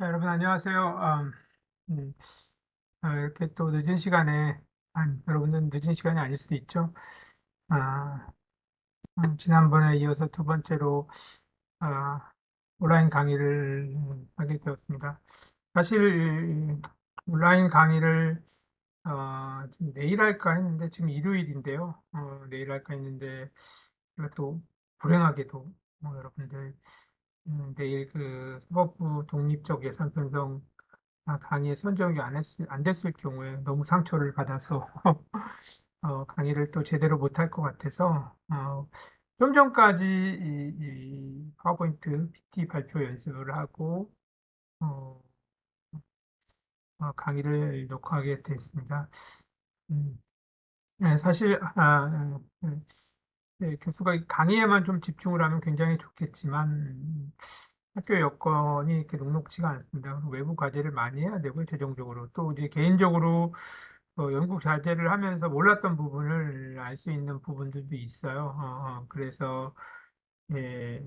자, 여러분 안녕하세요. 음, 이렇게 또 늦은 시간에, 여러분은 늦은 시간이 아닐 수도 있죠. 아, 지난번에 이어서 두 번째로 아, 온라인 강의를 하게 되었습니다. 사실 온라인 강의를 지금 내일 할까 했는데 지금 일요일인데요. 내일 할까 했는데 제가 또 불행하게도 여러분들 내일 그 사법부 독립적 예산 편성 강의에 선정이 안 됐을 경우에 너무 상처를 받아서 강의를 또 제대로 못할 것 같아서 좀 전까지 이 파워포인트 PT 발표 연습을 하고 어, 강의를 녹화하게 됐습니다. 음, 네, 사실 교수가 강의에만 좀 집중을 하면 굉장히 좋겠지만 학교 여건이 이렇게 녹록지가 않습니다. 외부 과제를 많이 해야 되고요, 재정적으로. 또 이제 개인적으로 연구 자제를 하면서 몰랐던 부분을 알 수 있는 부분들도 있어요. 그래서 예,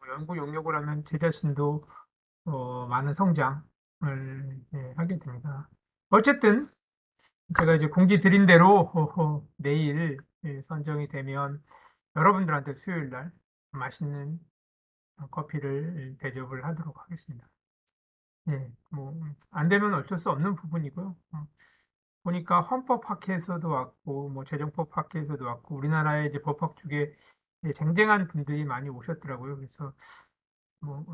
연구 용역을 하면 제 자신도 많은 성장을 하게 됩니다. 어쨌든 제가 이제 공지 드린 대로 내일 선정이 되면 여러분들한테 수요일 날 맛있는 커피를 대접을 하도록 하겠습니다. 예, 뭐, 안 되면 어쩔 수 없는 부분이고요. 보니까 헌법학회에서도 왔고, 뭐, 재정법학회에서도 왔고, 우리나라의 이제 법학 쪽에 이제 쟁쟁한 분들이 많이 오셨더라고요. 그래서, 뭐,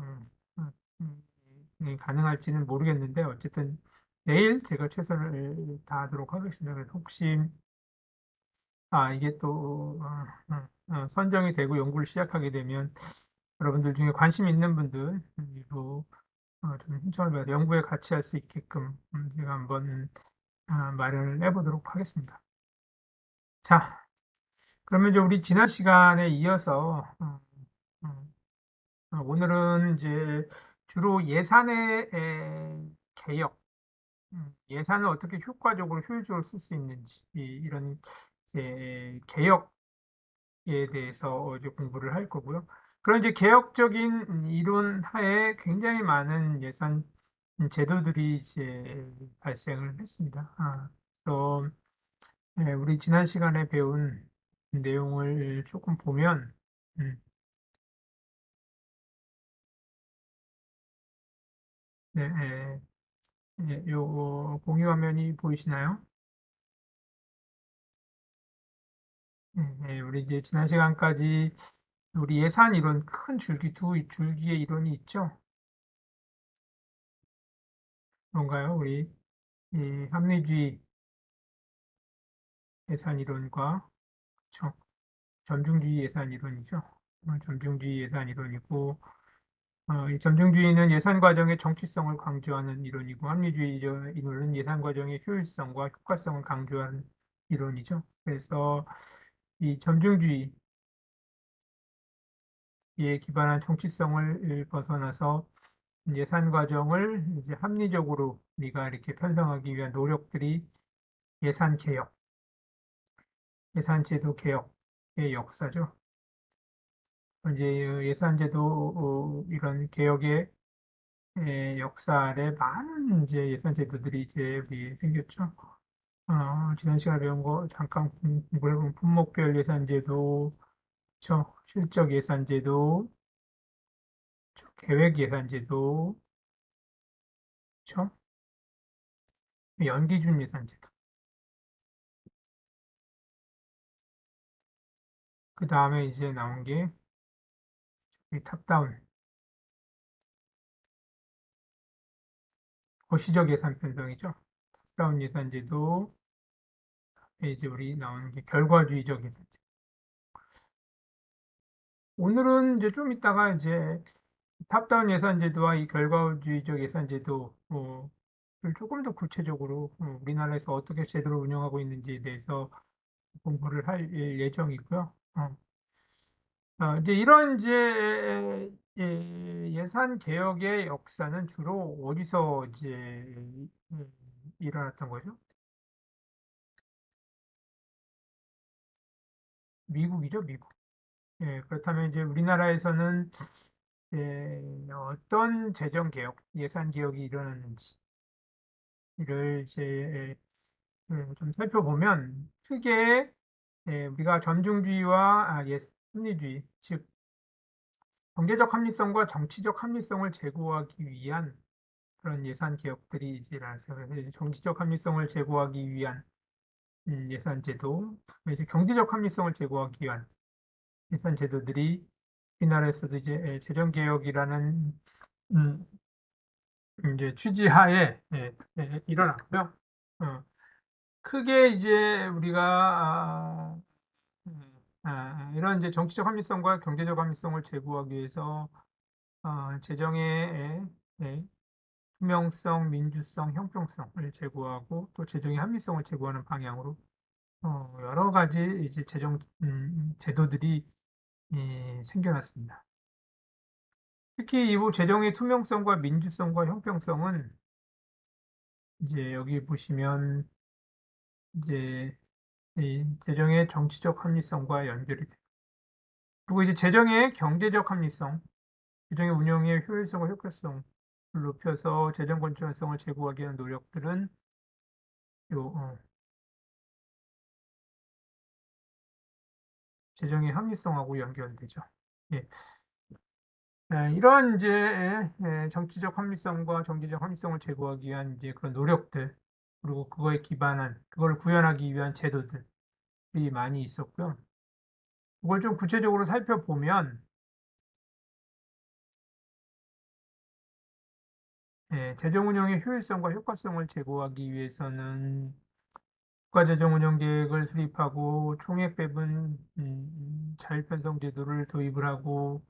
가능할지는 모르겠는데, 어쨌든, 내일 제가 최선을 다하도록 하겠습니다. 그래서 혹시, 이게 또, 선정이 되고 연구를 시작하게 되면, 여러분들 중에 관심 있는 분들, 일부, 좀 신청을 받아 연구에 같이 할 수 있게끔, 제가 한번, 마련을 해보도록 하겠습니다. 자, 그러면 이제 우리 지난 시간에 이어서 오늘은 이제 주로 예산의 개혁, 예산을 어떻게 효과적으로 효율적으로 쓸 수 있는지 이런 개혁에 대해서 이제 공부를 할 거고요. 그런 이제 개혁적인 이론 하에 굉장히 많은 예산 제도들이 이제 발생을 했습니다. 또 우리 지난 시간에 배운 내용을 조금 보면 음, 네, 요 공유 화면이 보이시나요? 우리 이제 지난 시간까지 우리 예산 이론 큰 줄기 두 줄기의 이론이 있죠. 그런가요? 우리 이 합리주의 예산 이론과 그쵸? 점중주의 예산 이론이죠. 점중주의 예산 이론이고 이 점중주의는 예산 과정의 정치성을 강조하는 이론이고 합리주의 이론은 예산 과정의 효율성과 효과성을 강조하는 이론이죠. 그래서 이 점중주의 에 기반한 정치성을 벗어나서 예산 과정을 이제 합리적으로 우리가 이렇게 편성하기 위한 노력들이 예산 개혁, 예산 제도 개혁의 역사죠. 이제 예산 제도 이런 개혁의 역사 아래 많은 이제 예산 제도들이 이제 우리 생겼죠. 지난 시간에 배운 거 잠깐 공부해본 품목별 예산제도, 실적 예산제도, 계획 예산제도, 연기준 예산제도. 그 다음에 이제 나온 게 탑다운, 거시적 예산 편성이죠. 탑다운 예산제도, 이제 우리 나오는 게 결과주의적 예산제. 오늘은 이제 좀 이따가 이제 탑다운 예산제도와 이 결과주의적 예산제도, 를 조금 더 구체적으로 우리나라에서 어떻게 제도를 운영하고 있는지에 대해서 공부를 할 예정이고요. 이제 이런 이제 예산 개혁의 역사는 주로 어디서 이제 일어났던 거죠? 미국이죠, 미국. 그렇다면 이제 우리나라에서는 어떤 재정 개혁, 예산 개혁이 일어났는지를 이제 좀 살펴보면 크게 우리가 점중주의와 합리주의, 즉 경제적 합리성과 정치적 합리성을 제고하기 위한 그런 예산 개혁들이 이제 나서 그래서 이제 정치적 합리성을 제고하기 위한 예산 제도, 이제 경제적 합리성을 제고하기 위한 예산 제도들이 우리나라에서도 이제 재정 개혁이라는 음, 이제 취지하에 일어났고요. 어, 크게 이제 우리가 이런 이제 정치적 합리성과 경제적 합리성을 제고하기 위해서 재정의 투명성, 민주성, 형평성을 제고하고 또 재정의 합리성을 제고하는 방향으로 여러 가지 이제 재정 제도들이 생겨났습니다. 특히 이 재정의 투명성과 민주성과 형평성은 이제 여기 보시면 이제 이 재정의 정치적 합리성과 연결이 돼요. 그리고 이제 재정의 경제적 합리성, 재정의 운영의 효율성과 효과성을 높여서 재정 건전성을 제고하기 위한 노력들은 요 재정의 합리성하고 연결되죠. 예. 이런 이제 정치적 합리성과 경제적 합리성을 제고하기 위한 이제 그런 노력들 그리고 그거에 기반한 그걸 구현하기 위한 제도들이 많이 있었고요. 그걸 좀 구체적으로 살펴보면 재정 운영의 효율성과 효과성을 제고하기 위해서는 국가재정 운영 계획을 수립하고 총액 배분 자율편성 제도를 도입을 하고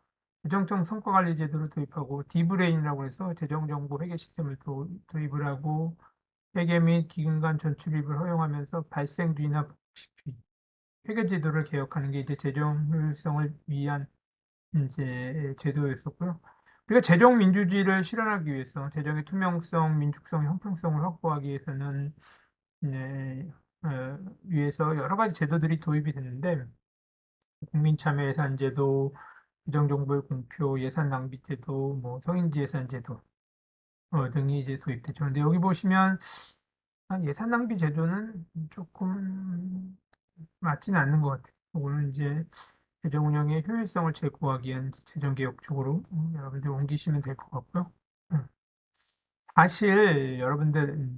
재정청 성과관리 제도를 도입하고 디브레인이라고 해서 재정정보 회계 시스템을 도입을 하고 회계 및 기금 간 전출입을 허용하면서 발생주의나 복식주의 회계 제도를 개혁하는 게 이제 재정 효율성을 위한 이제 제도였었고요. 우리가 재정 민주주의를 실현하기 위해서 재정의 투명성, 민축성, 형평성을 확보하기 위해서는 위해서 여러 가지 제도들이 도입이 됐는데 국민참여예산제도, 재정정보의 공표, 예산 낭비제도, 뭐 성인지 예산제도 등이 이제 도입됐죠. 근데 여기 보시면 예산 낭비 제도는 조금 맞지는 않는 것 같아요. 이거는 이제 재정 운영의 효율성을 제고하기 위한 재정 개혁 쪽으로 여러분들 옮기시면 될 것 같고요. 음. 사실 여러분들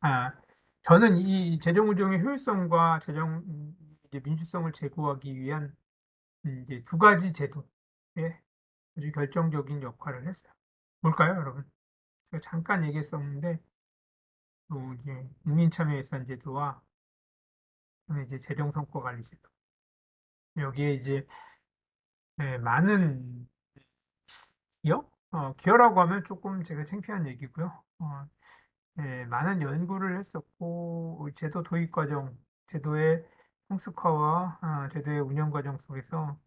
아 저는 이 재정 운영의 효율성과 재정 이제 민주성을 제고하기 위한 이제 두 가지 제도에 아주 결정적인 역할을 했어요. 뭘까요, 여러분? 제가 잠깐 얘기했었는데 또 이제 국민참여예산제도와 그다음에 이제 재정성과관리제도 여기에 이제 많은 기여라고 하면 조금 제가 창피한 얘기고요. 많은 연구를 했었고 제도 도입 과정, 제도의 성숙화와 제도의 운영 과정 속에서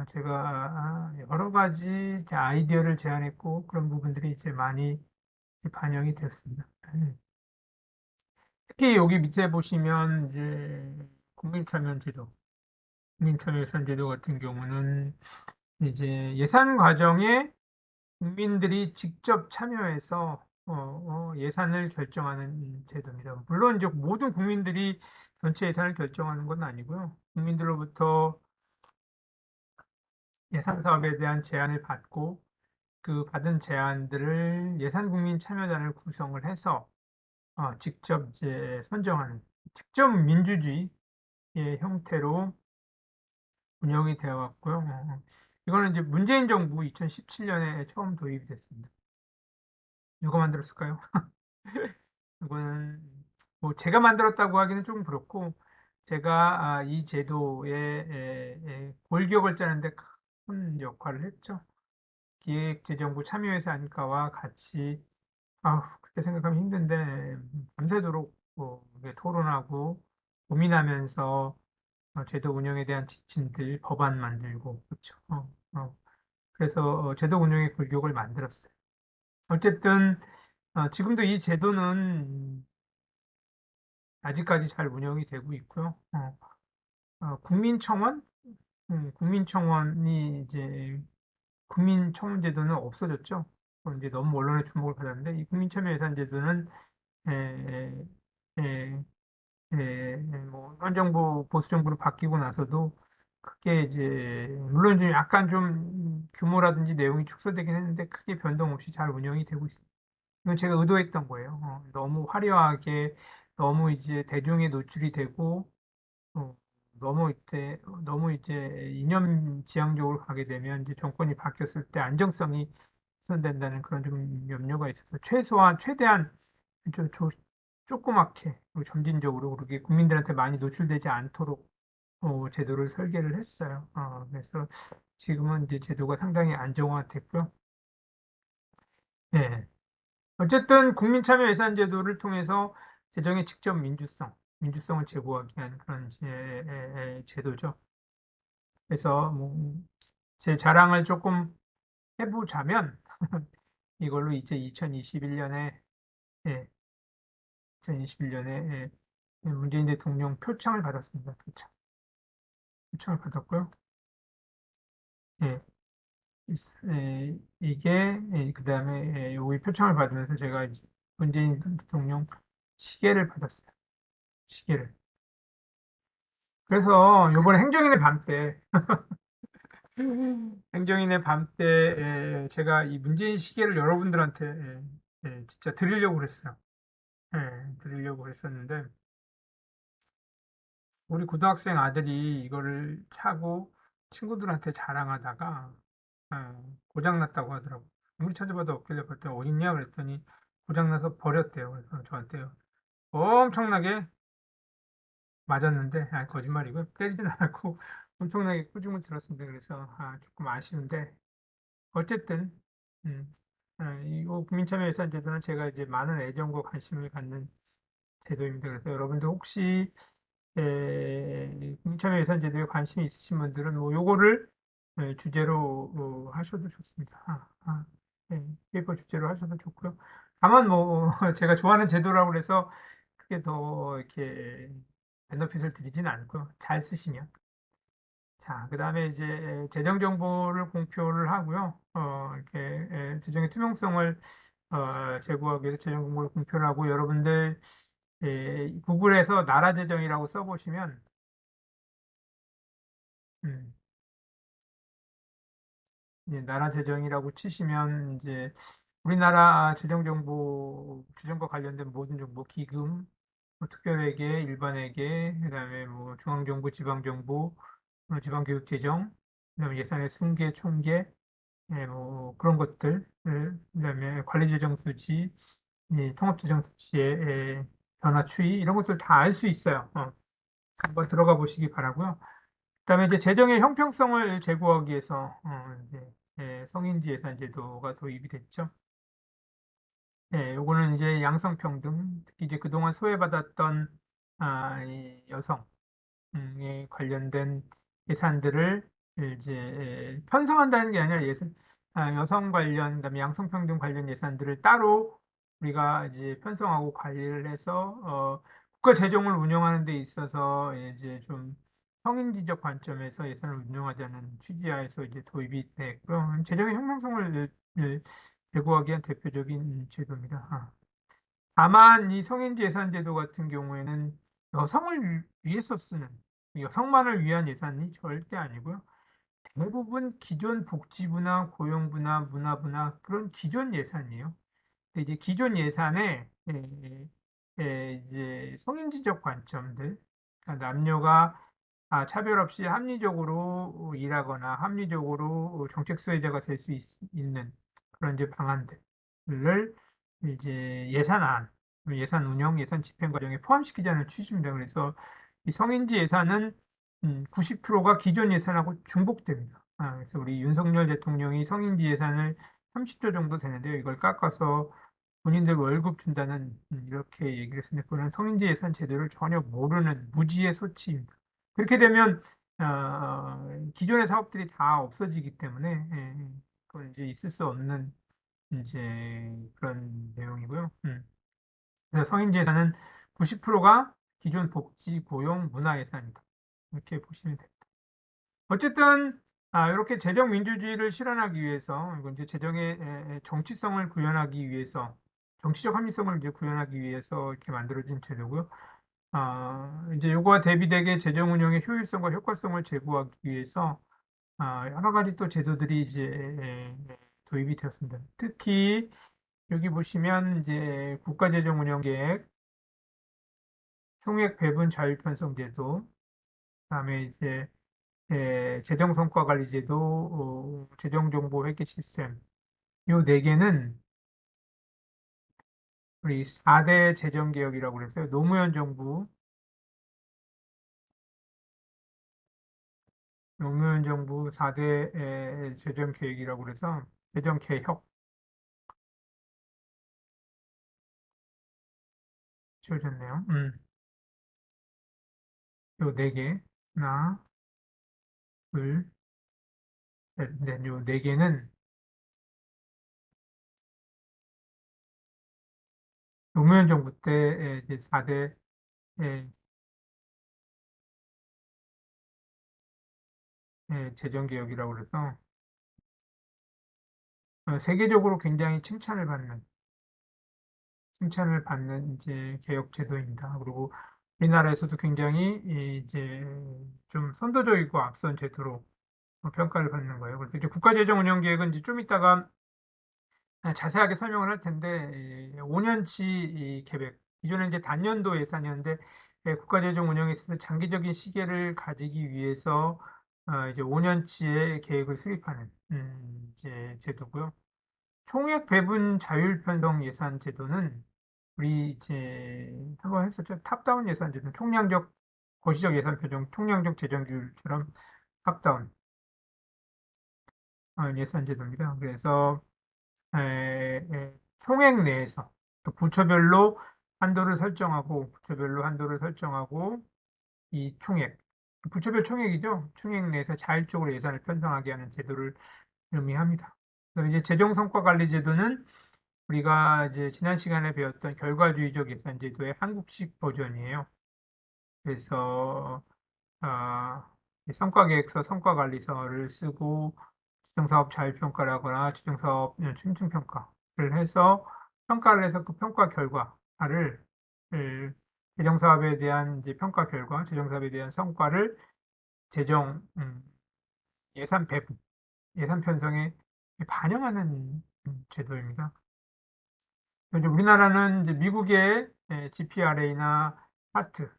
제가 여러 가지 이제 아이디어를 제안했고 그런 부분들이 이제 많이 반영이 되었습니다. 특히 여기 밑에 보시면 이제 국민참여제도, 국민참여예산제도 같은 경우는 이제 예산 과정에 국민들이 직접 참여해서 예산을 결정하는 제도입니다. 물론 이제 모든 국민들이 전체 예산을 결정하는 건 아니고요. 국민들로부터 예산 사업에 대한 제안을 받고 그 받은 제안들을 예산 국민 참여단을 구성을 해서 직접 이제 선정하는 직접 민주주의의 형태로 운영이 되어 왔고요. 이거는 이제 문재인 정부 2017년에 처음 도입이 됐습니다. 누가 만들었을까요? 이거는 뭐 제가 만들었다고 하기는 좀 그렇고 제가 이 제도의 골격을 짜는데 큰 역할을 했죠. 기획재정부 참여예산과와 같이 그때 생각하면 힘든데 밤새도록 뭐 이렇게 토론하고 고민하면서 제도 운영에 대한 지침들 법안 만들고 그렇죠. 그래서 제도 운영의 골격을 만들었어요. 어쨌든 지금도 이 제도는 아직까지 잘 운영이 되고 있고요. 국민청원, 국민청원이 이제 국민청문제도는 없어졌죠. 이제 너무 언론의 주목을 받았는데 이 국민참여예산제도는 에, 에, 에, 뭐, 현 정부, 보수 정부로 바뀌고 나서도 크게 이제, 물론 좀 약간 좀 규모라든지 내용이 축소되긴 했는데 크게 변동 없이 잘 운영이 되고 있습니다. 이건 제가 의도했던 거예요. 너무 화려하게, 너무 이제 대중에 노출이 되고, 어, 너무 이제 이념지향적으로 가게 되면 이제 정권이 바뀌었을 때 안정성이 훼손된다는 그런 좀 염려가 있어서 최대한 좀 조그맣게 그리고 점진적으로 그렇게 국민들한테 많이 노출되지 않도록 제도를 설계를 했어요. 그래서 지금은 이제 제도가 상당히 안정화됐고요. 예. 어쨌든 국민참여 예산제도를 통해서 재정의 직접 민주성을 제고하기 위한 그런 제도죠. 그래서 뭐 제 자랑을 조금 해보자면 이걸로 이제 2021년에 예, 2021년에 문재인 대통령 표창을 받았습니다. 표창을 받았고요. 예, 이게 그다음에 이 표창을 받으면서 제가 이제 문재인 대통령 시계를 받았어요. 시계를. 그래서 이번에 행정인의 밤 때, 행정인의 밤 때 제가 이 문재인 시계를 여러분들한테 진짜 드리려고 그랬어요. 드리려고 그랬었는데 우리 고등학생 아들이 이거를 차고 친구들한테 자랑하다가 고장났다고 하더라고. 아무리 찾아봐도 없길래 그랬더니 어딨냐 그랬더니 고장나서 버렸대요. 그래서 저한테요. 엄청나게 맞았는데, 거짓말이고 때리진 않았고 엄청나게 꾸중을 들었습니다. 그래서 조금 아쉬운데 어쨌든 이 국민참여예산제도는 제가 이제 많은 애정과 관심을 갖는 제도입니다. 그래서 여러분들 혹시 국민참여예산제도에 관심이 있으신 분들은 뭐 요거를 주제로 하셔도 좋습니다. 페이퍼 주제로 하셔도 좋고요. 다만 뭐 제가 좋아하는 제도라고 그래서 크게 더 이렇게 베너핏을 드리진 않고요. 잘 쓰시면. 자, 그다음에 이제 재정 정보를 공표를 하고요. 이렇게 재정의 투명성을 제고하기 위해서 재정 정보를 공표를 하고 여러분들 구글에서 나라 재정이라고 써보시면 음, 이제 나라 재정이라고 치시면 이제 우리나라 재정 정보, 재정과 관련된 모든 정보, 기금, 뭐 특별회계, 일반회계, 그다음에 뭐 중앙정부, 지방정부, 지방교육재정, 그다음에 예산의 승계, 총계, 뭐 그런 것들, 그다음에 관리재정 수지, 이 통합재정 수지의 변화 추이 이런 것들 다 알 수 있어요. 한번 들어가 보시기 바라고요. 그다음에 이제 재정의 형평성을 제고하기 위해서 이제 성인지 예산 제도가 도입이 됐죠. 요거는 이제 양성평등, 특히 이제 그동안 소외받았던 이 여성에 관련된 예산들을 이제 편성한다는 게 아니라 여성 관련, 그다음에 양성평등 관련 예산들을 따로 우리가 이제 편성하고 관리를 해서 국가 재정을 운영하는 데 있어서 이제 좀 성인지적 관점에서 예산을 운영하자는 취지하에서 이제 도입이 됐고요. 재정의 형평성을 제고하기 위한 대표적인 제도입니다. 다만 이 성인지 예산제도 같은 경우에는 여성을 위해서 쓰는 여성만을 위한 예산이 절대 아니고요. 대부분 기존 복지부나 고용부나 문화부나 그런 기존 예산이에요. 근데 이제 기존 예산에 이제 성인지적 관점들, 그러니까 남녀가 차별 없이 합리적으로 일하거나 합리적으로 정책 수혜자가 될 수 있는 그런 이제 방안들을 이제 예산 운영, 예산 집행 과정에 포함시키자는 취지입니다. 그래서 이 성인지 예산은 90%가 기존 예산하고 중복됩니다. 그래서 우리 윤석열 대통령이 성인지 예산을 30조 정도 되는데요. 이걸 깎아서 본인들 월급 준다는 이렇게 얘기를 했는데 그거는 성인지 예산 제도를 전혀 모르는 무지의 소치입니다. 그렇게 되면 기존의 사업들이 다 없어지기 때문에 그건 이제 있을 수 없는 이제 그런 내용이고요. 그래서 성인지 예산은 90%가 기존 복지, 고용, 문화 예산이다. 이렇게 보시면 됩니다. 어쨌든 이렇게 재정 민주주의를 실현하기 위해서, 이건 이제 재정의 정치성을 구현하기 위해서, 정치적 합리성을 이제 구현하기 위해서 이렇게 만들어진 제도고요. 이제 요거와 대비되게 재정 운영의 효율성과 효과성을 제고하기 위해서, 여러 가지 또 제도들이 이제 도입이 되었습니다. 특히 여기 보시면 이제 국가재정운영계획, 총액 배분 자율편성제도, 그다음에 이제 재정성과관리제도, 재정정보 회계 시스템, 요 네 개는 우리 4대 재정개혁이라고 그랬어요. 노무현 정부 4대 재정계획이라고 그래서 재정개혁 지어졌네요. 요 네 개, 하나, 둘, 셋, 넷, 요 네 개는 노무현 정부 때 이제 4대 재정개혁이라고 그래서 세계적으로 굉장히 칭찬을 받는 이제 개혁 제도입니다. 그리고 우리나라에서도 굉장히 이제 좀 선도적이고 앞선 제도로 평가를 받는 거예요. 그래서 이제 국가재정운영계획은 이제 좀 이따가 자세하게 설명을 할 텐데 5년치 계획, 기존에 이제 단년도 예산이었는데 국가재정 운영에 있어서 장기적인 시계를 가지기 위해서 이제 5년치의 계획을 수립하는 이제 제도고요. 총액 배분 자율 편성 예산 제도는 우리 이제 한번 했었죠. 탑다운 예산 제도, 총량적 거시적 예산 표정, 총량적 재정 규율처럼 탑다운 예산 제도입니다. 그래서 총액 내에서 또 부처별로 한도를 설정하고 이 총액, 부처별 총액이죠. 총액 내에서 자율적으로 예산을 편성하게 하는 제도를 의미합니다. 그리고 이제 재정성과관리제도는 우리가 이제 지난 시간에 배웠던 결과주의적 예산제도의 한국식 버전이에요. 그래서 이 성과계획서, 성과관리서를 쓰고 지정사업 자율평가라거나 지정사업 심층평가를 해서 평가를 해서 그 평가 결과를 재정사업에 대한 이제 평가 결과, 재정사업에 대한 성과를 재정 예산 배분, 예산 편성에 반영하는 제도입니다. 이제 우리나라는 이제 미국의 GPRA나 하트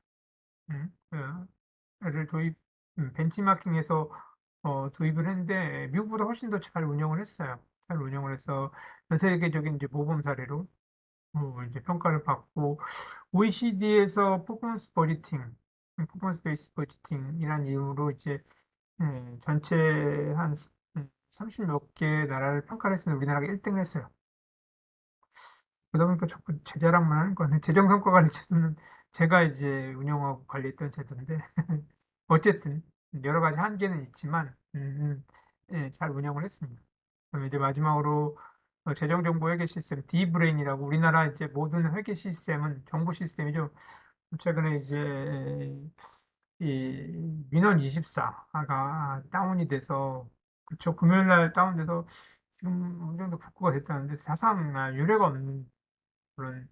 를 벤치마킹해서 도입을 했는데 미국보다 훨씬 더 잘 운영을 했어요. 잘 운영을 해서 전 세계적인 이제 모범 사례로 이제 평가를 받고 OECD에서 퍼포먼스 베이스 버지팅이라는 이름으로 이제 전체 한 30 몇 개 나라를 평가를 했는데 우리나라가 1등을 했어요. 그러다 보니까 자꾸 제 자랑만 하는 거네. 재정성과관리제도는 제가 이제 운영하고 관리했던 제도인데 어쨌든 여러 가지 한계는 있지만 잘 운영을 했습니다. 그럼 이제 마지막으로 재정정보 회계 시스템 D브레인이라고 우리나라 이제 모든 회계 시스템은 정보 시스템이죠. 최근에 이제 이 민원 24가 다운이 돼서 그쵸 금요일 날 다운돼서 지금 어느 정도 복구가 됐다는데 사상 유례가 없는 그런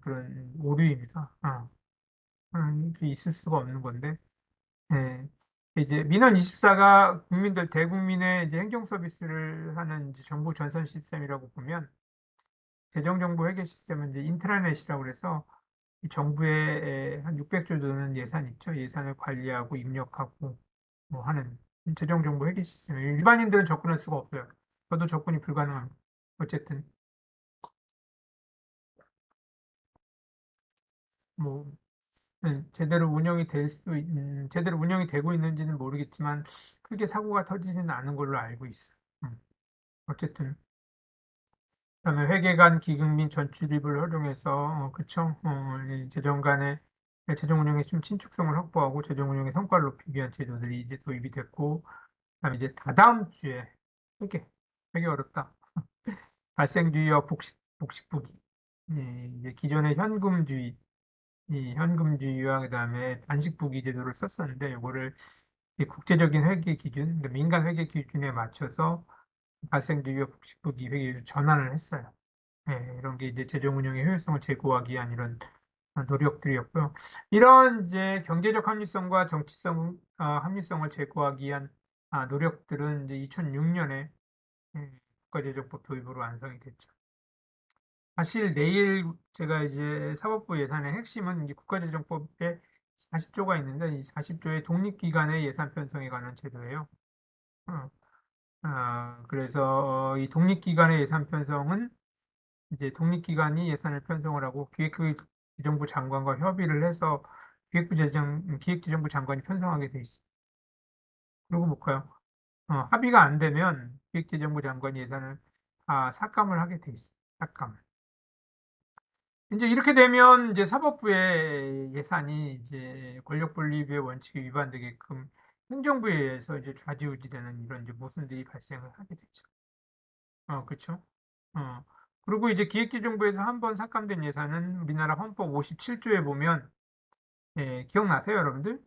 그런 오류입니다. 있을 수가 없는 건데. 예. 이제 민원 24가 대국민의 이제 행정 서비스를 하는 이제 정부 전선 시스템이라고 보면 재정정보 회계 시스템은 이제 인트라넷이라고 그래서 이 정부의 한 600조 되는 예산 있죠. 예산을 관리하고 입력하고 뭐 하는 재정정보 회계 시스템. 일반인들은 접근할 수가 없어요. 저도 접근이 불가능합니다. 어쨌든 뭐 제대로 운영이 되고 있는지는 모르겠지만 크게 사고가 터지지는 않은 걸로 알고 있어요. 어쨌든 그다음에 회계간 기금 및 전출입을 활용해서 그쵸 이 재정 간의 재정 운영의 좀 신축성을 확보하고 재정 운영의 성과를 높이기 위한 제도들이 이제 도입이 됐고 그다음에 이제 다다음 주에 회계 되게 어렵다. 발생주의와 복식부기 이제 기존의 현금주의 이 현금주의와 그다음에 단식부기 제도를 썼었는데 이거를 이 국제적인 회계 기준, 그러니까 민간 회계 기준에 맞춰서 발생지표 복식부 기획에 전환을 했어요. 예, 이런 게 이제 재정 운영의 효율성을 제고하기 위한 이런 노력들이었고요. 이런 이제 경제적 합리성과 정치성 합리성을 제고하기 위한 노력들은 이제 2006년에 국가재정법 도입으로 완성이 됐죠. 사실 내일 제가 이제 사법부 예산의 핵심은 이제 국가재정법에 40조가 있는데 이 40조의 독립기관의 예산 편성에 관한 제도예요. 어, 그래서 이 독립기관의 예산 편성은 이제 독립기관이 예산을 편성을 하고 기획재정부 장관과 협의를 해서 기획재정부 장관이 편성하게 돼 있어요. 그리고 볼까요? 합의가 안 되면 기획재정부 장관이 예산을 삭감을 하게 돼 있어요. 삭감. 이제 이렇게 되면 이제 사법부의 예산이 이제 권력 분립의 원칙에 위반되게끔 행정부에 의해서 이제 좌지우지되는 이런 이제 모순들이 발생을 하게 되죠. 그렇죠. 어. 그리고 이제 기획재정부에서 한 번 삭감된 예산은 우리나라 헌법 57조에 보면 기억나세요, 여러분들?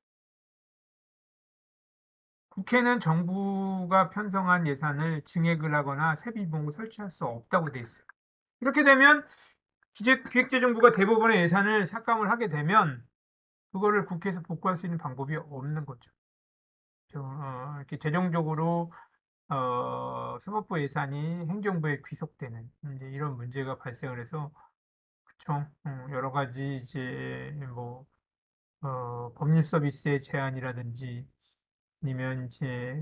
국회는 정부가 편성한 예산을 증액을 하거나 세비비용을 설치할 수 없다고 돼 있어요. 이렇게 되면 기획재정부가 대부분의 예산을 삭감을 하게 되면 그거를 국회에서 복구할 수 있는 방법이 없는 거죠. 이렇게 재정적으로 사법부 예산이 행정부에 귀속되는 이제 이런 문제가 발생을 해서 그쵸. 여러 가지 이제 뭐 법률 서비스의 제한이라든지 아니면 이제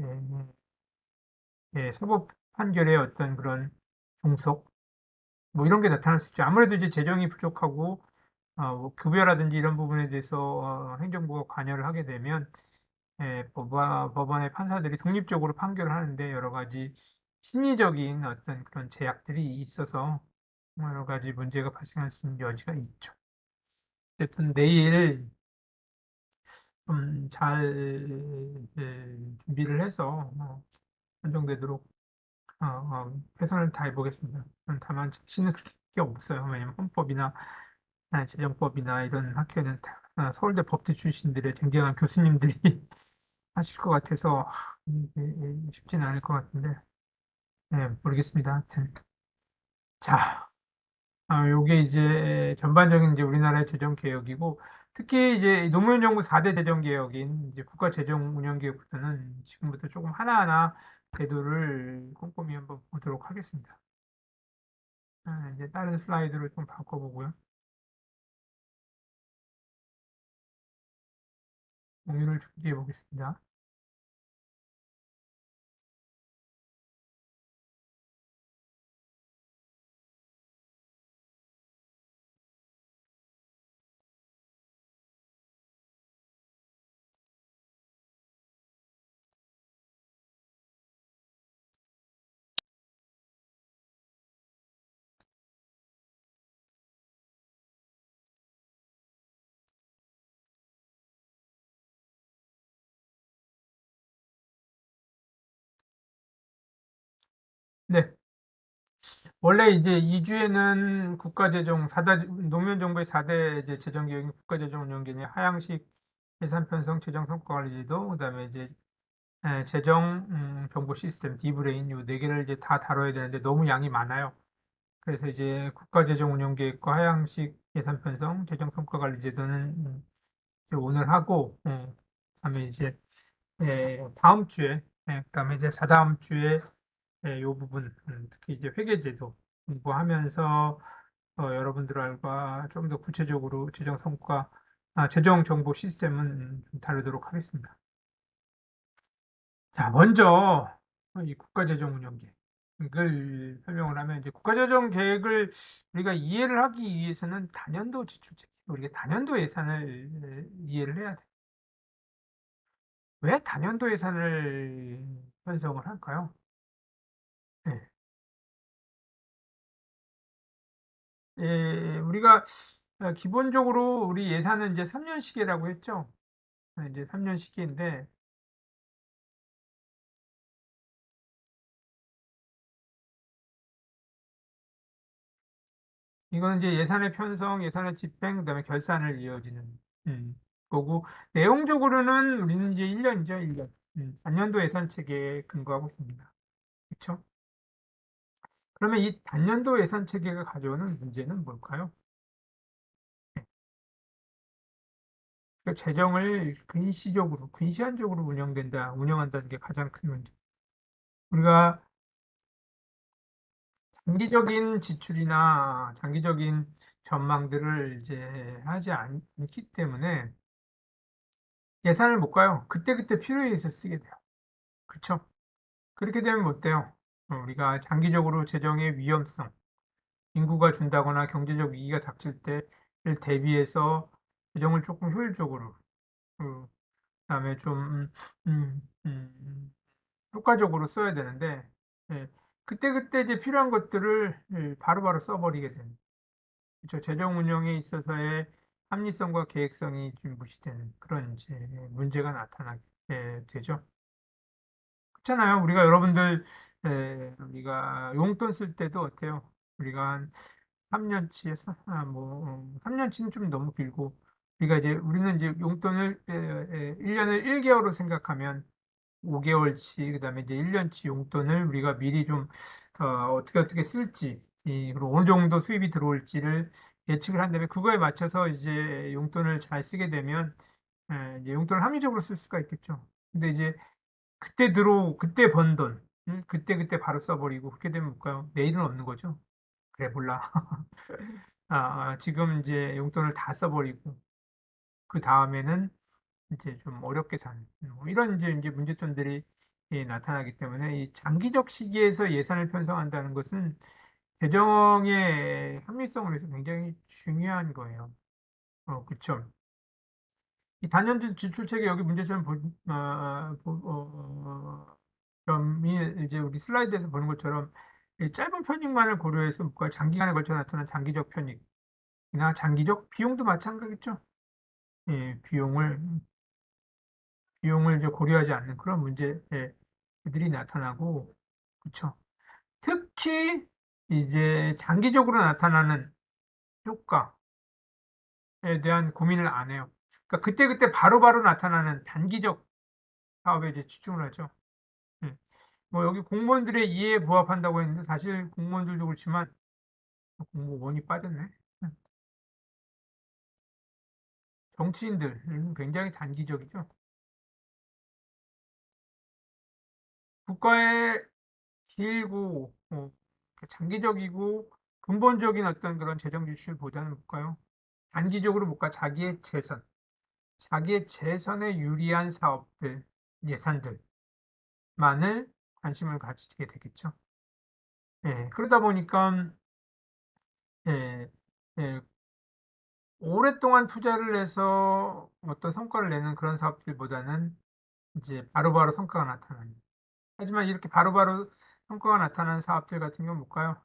사법 판결의 어떤 그런 종속 뭐 이런 게 나타날 수 있죠. 아무래도 이제 재정이 부족하고 뭐 급여라든지 이런 부분에 대해서 행정부가 관여를 하게 되면 법원의 판사들이 독립적으로 판결을 하는데 여러 가지 심리적인 어떤 그런 제약들이 있어서 여러 가지 문제가 발생할 수 있는 여지가 있죠. 어쨌든 내일 좀 잘 준비를 해서 안정되도록 최선을 다해 보겠습니다. 다만 자신은 그렇게 없어요. 왜냐하면 헌법이나 재정법이나 이런 학교는 다 서울대 법대 출신들의 쟁쟁한 교수님들이 하실 것 같아서 쉽지는 않을 것 같은데 모르겠습니다. 하여튼 자, 요게 이제 전반적인 이제 우리나라의 재정 개혁이고 특히 이제 노무현 정부 4대 재정 개혁인 이제 국가 재정 운영 개혁부터는 지금부터 조금 하나하나 궤도를 꼼꼼히 한번 보도록 하겠습니다. 이제 다른 슬라이드로 좀 바꿔보고요. 공유를 준비해 보겠습니다. 네. 원래 이제 2주에는 국가재정 노무현 정부의 4대 이제 재정 개혁인 국가재정 운영 개념 하향식 예산 편성 재정 성과 관리 제도 그다음에 이제 재정 정보 시스템 디브레인 요 네 개를 이제 다 다뤄야 되는데 너무 양이 많아요. 그래서 이제 국가재정 운영 계획과 하향식 예산 편성 재정 성과 관리 제도는 이제 오늘 하고 그다음에 이제 다음 주에 그다음에 이제 다다음 주에 요 부분 특히 이제 회계제도 공부하면서 여러분들과 좀 더 구체적으로 재정 성과 재정 정보 시스템은 좀 다루도록 하겠습니다. 자, 먼저 이 국가재정 운영 계획을 설명을 하면 이제 국가재정 계획을 우리가 이해를 하기 위해서는 단연도 지출책 우리가 단연도 예산을 이해를 해야 돼. 왜 단연도 예산을 편성을 할까요? 네. 우리가 기본적으로 우리 예산은 이제 3년 시기라고 했죠. 이제 3년 시기인데 이거는 이제 예산의 편성, 예산의 집행, 그다음에 결산을 이어지는 거고 내용적으로는 우리는 이제 1년이죠, 1년. 단년도 예산 체계에 근거하고 있습니다. 그렇죠? 그러면 이 단년도 예산 체계가 가져오는 문제는 뭘까요? 그 재정을 근시안적으로 운영한다는 게 가장 큰 문제. 우리가 장기적인 지출이나 장기적인 전망들을 이제 하지 않기 때문에 예산을 못 가요. 그때그때 필요에 의해서 쓰게 돼요. 그렇죠? 그렇게 되면 못 돼요. 우리가 장기적으로 재정의 위험성, 인구가 준다거나 경제적 위기가 닥칠 때를 대비해서 재정을 조금 효율적으로, 그다음에 좀 효과적으로 써야 되는데, 예, 그때그때 이제 필요한 것들을 바로바로 써버리게 됩니다. 그렇죠. 재정 운영에 있어서의 합리성과 계획성이 좀 무시되는 그런 이제 문제가 나타나게 되죠. 그렇잖아요. 우리가 여러분들 우리가 용돈 쓸 때도 어때요? 우리가 한 3년치에서 3년치는 좀 너무 길고 우리가 이제 우리는 이제 용돈을 1년을 1개월로 생각하면 5개월치 그다음에 이제 1년치 용돈을 우리가 미리 좀 어떻게 쓸지 그리고 어느 정도 수입이 들어올지를 예측을 한 다음에 그거에 맞춰서 이제 용돈을 잘 쓰게 되면 이제 용돈을 합리적으로 쓸 수가 있겠죠. 근데 이제 그때 번 돈, 그때 바로 써버리고 그렇게 되면 뭘까요? 내일은 없는 거죠. 그래 몰라. 지금 이제 용돈을 다 써버리고 그 다음에는 이제 좀 어렵게 사는 뭐 이런 이제 문제점들이 나타나기 때문에 이 장기적 시기에서 예산을 편성한다는 것은 재정의 합리성을 위해서 굉장히 중요한 거예요. 그렇죠. 이 단연주 지출책의 여기 문제점 점이 이제 우리 슬라이드에서 보는 것처럼 이 짧은 편익만을 고려해서 뭔가 장기간에 걸쳐 나타난 장기적 편익이나 장기적 비용도 마찬가지겠죠. 예, 비용을 이제 고려하지 않는 그런 문제들이 나타나고, 그렇죠. 특히 이제 장기적으로 나타나는 효과에 대한 고민을 안 해요. 그러니까 그때그때 바로바로 나타나는 단기적 사업에 이제 집중을 하죠. 예. 뭐 여기 공무원들의 이해에 부합한다고 했는데 사실 공무원들도 그렇지만 공무원이 빠졌네. 예. 정치인들 굉장히 단기적이죠. 국가의 길고 장기적이고 근본적인 어떤 그런 재정 지출보다는 뭘까요? 단기적으로 뭔가 자기의 재선에 유리한 사업들, 예산들만을 관심을 가지게 되겠죠. 예, 그러다 보니까 예, 예, 오랫동안 투자를 해서 어떤 성과를 내는 그런 사업들보다는 이제 바로바로 성과가 나타나는. 하지만 이렇게 바로바로 성과가 나타나는 사업들 같은 경우는 뭘까요?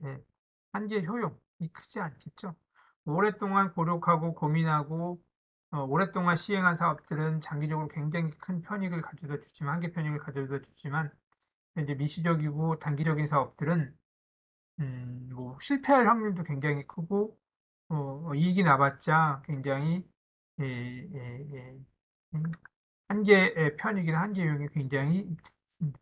예, 한계 효용이 크지 않겠죠. 오랫동안 고력하고 고민하고 오랫동안 시행한 사업들은 장기적으로 굉장히 큰 편익을 가져다 주지만 한계 편익을 가져다 주지만 이제 미시적이고 단기적인 사업들은 뭐 실패할 확률도 굉장히 크고 이익이 나봤자 굉장히 예, 예, 예, 음, 한계의 편익이나 한계 효용이 굉장히 있습니다.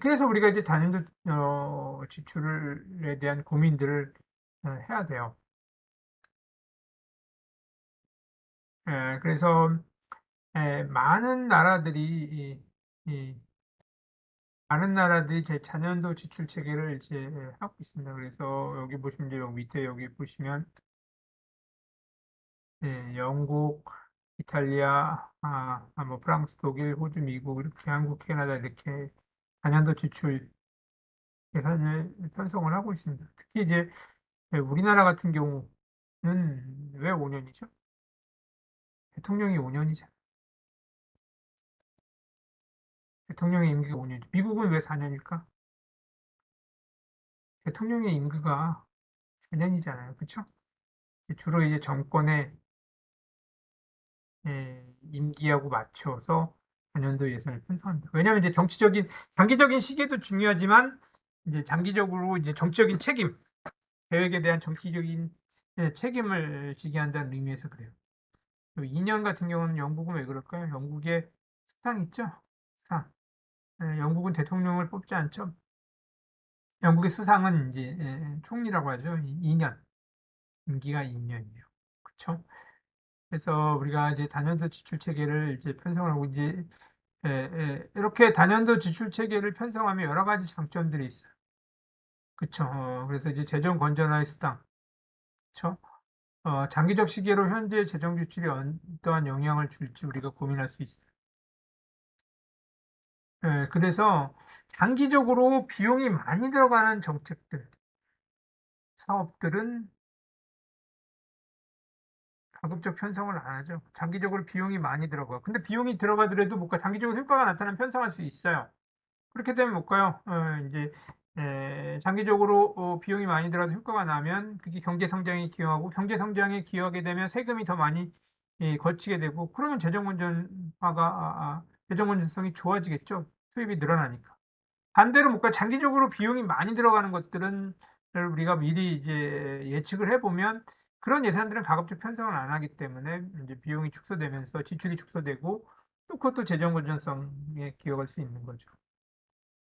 그래서 우리가 이제 단연도 지출에 대한 고민들을 해야 돼요. 그래서 많은 나라들이 많은 나라들이 제 자년도 지출 체계를 이제 하고 있습니다. 그래서 여기 보시면 이제 여기 밑에 여기 보시면 영국, 이탈리아, 뭐 프랑스, 독일, 호주, 미국 이렇게 한국, 캐나다 이렇게 자년도 지출 예산을 편성을 하고 있습니다. 특히 이제 우리나라 같은 경우는 왜 5년이죠? 대통령이 5년이잖아요. 대통령의 임기가 5년. 미국은 왜 4년일까? 대통령의 임기가 4년이잖아요. 그렇죠? 주로 이제 정권의 임기하고 맞춰서 4년도 예산을 편성합니다. 왜냐하면 이제 장기적인 시기도 중요하지만 이제 장기적으로 이제 정치적인 책임, 계획에 대한 정치적인 책임을 지게 한다는 의미에서 그래요. 2년 같은 경우는 영국은 왜 그럴까요? 영국의 수상 있죠? 수상. 영국은 대통령을 뽑지 않죠. 영국의 수상은 이제 총리라고 하죠. 2년. 임기가 2년이에요. 그렇죠? 그래서 우리가 이제 단연도 지출 체계를 이제 편성을 하고 이제 이렇게 단연도 지출 체계를 편성하면 여러 가지 장점들이 있어요. 그렇죠? 그래서 이제 재정 건전화의 수단, 그렇죠? 장기적 시계로 현재 재정 지출이 어떠한 영향을 줄지 우리가 고민할 수 있어요. 그래서 장기적으로 비용이 많이 들어가는 정책들, 사업들은 가급적 편성을 안 하죠. 장기적으로 비용이 많이 들어가. 근데 비용이 들어가더라도 뭔가 장기적으로 효과가 나타나면 편성할 수 있어요. 그렇게 되면 뭘까요? 이제 장기적으로 비용이 많이 들어도 효과가 나면 그게 경제 성장에 기여하고 경제 성장에 기여하게 되면 세금이 더 많이 거치게 되고 그러면 재정 건전성이 좋아지겠죠. 수입이 늘어나니까. 반대로 뭔가 장기적으로 비용이 많이 들어가는 것들은 우리가 미리 이제 예측을 해보면 그런 예산들은 가급적 편성을 안 하기 때문에 이제 비용이 축소되면서 지출이 축소되고 또 그것도 재정 건전성에 기여할 수 있는 거죠.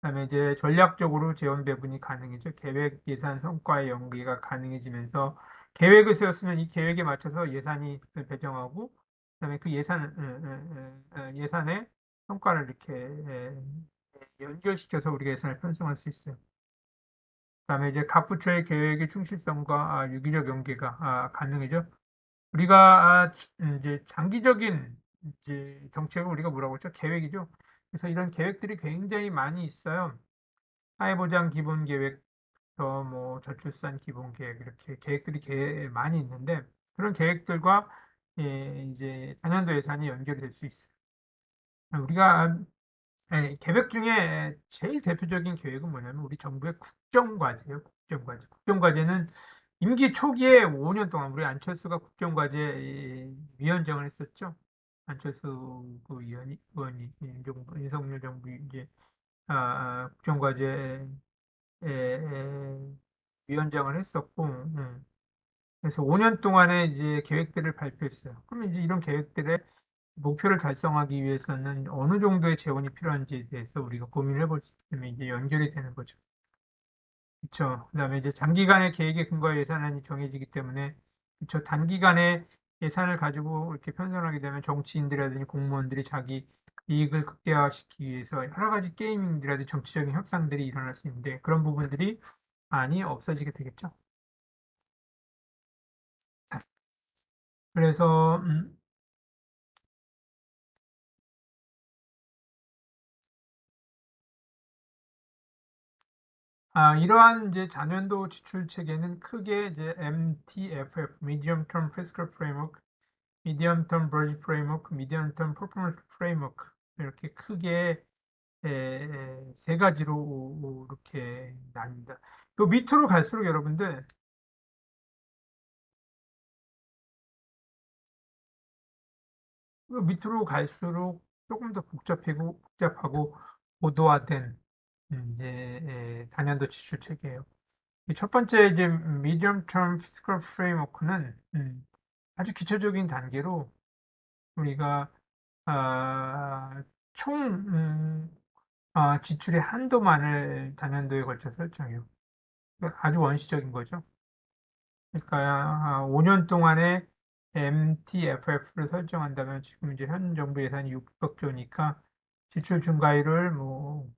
그다음에 이제 전략적으로 재원 배분이 가능해져 계획 예산 성과의 연계가 가능해지면서 계획을 세웠으면 이 계획에 맞춰서 예산이 배정하고 그다음에 그 예산의 성과를 이렇게 연결시켜서 우리가 예산을 편성할 수 있어요. 그다음에 이제 각 부처의 계획의 충실성과 유기적 연계가 가능해져. 우리가 이제 장기적인 이제 정책을 우리가 뭐라고 했죠? 계획이죠. 그래서 이런 계획들이 굉장히 많이 있어요. 사회보장 기본 계획, 뭐 저출산 기본 계획 이렇게 계획들이 많이 있는데 그런 계획들과 이제 단연도 예산이 연결이 될 수 있어요. 우리가 계획 중에 제일 대표적인 계획은 뭐냐면 우리 정부의 국정과제예요. 국정과제. 국정과제는 임기 초기에 5년 동안 우리 안철수가 국정과제 위원장을 했었죠. 안철수 그 의원이 윤석열 정부 이제 국정과제 위원장을 했었고, 그래서 5년 동안의 이제 계획들을 발표했어요. 그러면 이제 이런 계획들의 목표를 달성하기 위해서는 어느 정도의 재원이 필요한지에 대해서 우리가 고민을 해볼 수 있으면 이제 연결이 되는 거죠. 그렇죠. 그다음에 이제 장기간의 계획에 근거해 예산안이 정해지기 때문에 그렇죠. 단기간에 예산을 가지고 이렇게 편성하게 되면 정치인들이라든지 공무원들이 자기 이익을 극대화시키기 위해서 여러 가지 게이밍이라든지 정치적인 협상들이 일어날 수 있는데 그런 부분들이 많이 없어지게 되겠죠. 그래서 이러한 이제 잔연도 지출 체계는 크게 이제 MTFF, Medium Term Fiscal Framework, Medium Term Budget Framework, Medium Term Performance Framework 이렇게 크게 세 가지로 이렇게 나뉩니다. 그 밑으로 갈수록 여러분들 그 밑으로 갈수록 조금 더 복잡하고 고도화된 이제 단연도 지출 체계예요. 첫 번째 이제 Medium Term Fiscal Framework는 아주 기초적인 단계로 우리가 총 지출의 한도만을 단연도에 걸쳐 설정해요. 아주 원시적인 거죠. 그러니까 5년 동안에 MTFF를 설정한다면 지금 이제 현 정부 예산이 600조니까 지출 증가율을 뭐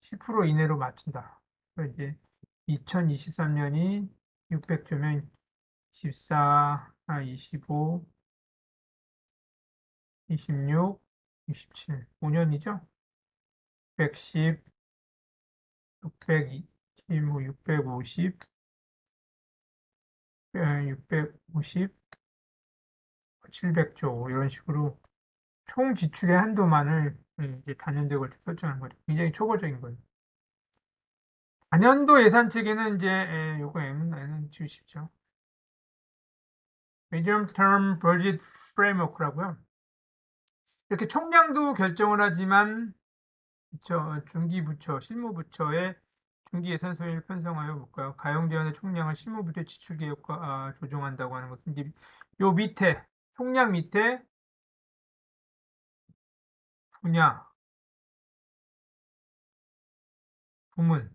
10% 이내로 맞춘다. 그러니까 이제 2023년이 600조면 14, 25, 26, 27, 5년이죠? 110, 620, 뭐 650, 650, 700조 이런 식으로 총 지출의 한도만을 이제 단연도에 걸쳐 설정한 거죠. 굉장히 초보적인 거예요. 단연도 예산 체계는 이제 요거 M은 주십시오. Medium Term Budget Framework라고요. 이렇게 총량도 결정을 하지만 중기부처, 실무부처의 중기 예산 소요를 편성하여 볼까요? 가용제한의 총량을 실무부처 지출계획과 조정한다고 하는 것은 이제 요 밑에 총량 밑에 분야, 부문,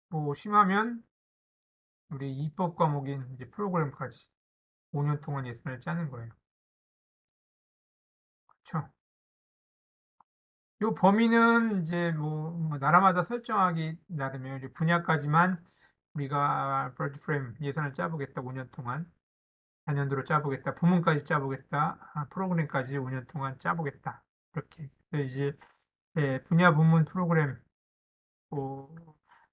뭐 심하면 우리 입법 과목인 이제 프로그램까지 5년 동안 예산을 짜는 거예요. 그렇죠? 요 범위는 이제 뭐 나라마다 설정하기 나름이에요. 이제 분야까지만 우리가 브러드 프레임 예산을 짜보겠다. 5년 동안. 4년도로 짜보겠다. 부문까지 짜보겠다. 프로그램까지 5년 동안 짜보겠다. 그렇게. 그래서 이제 분야 부문 프로그램 뭐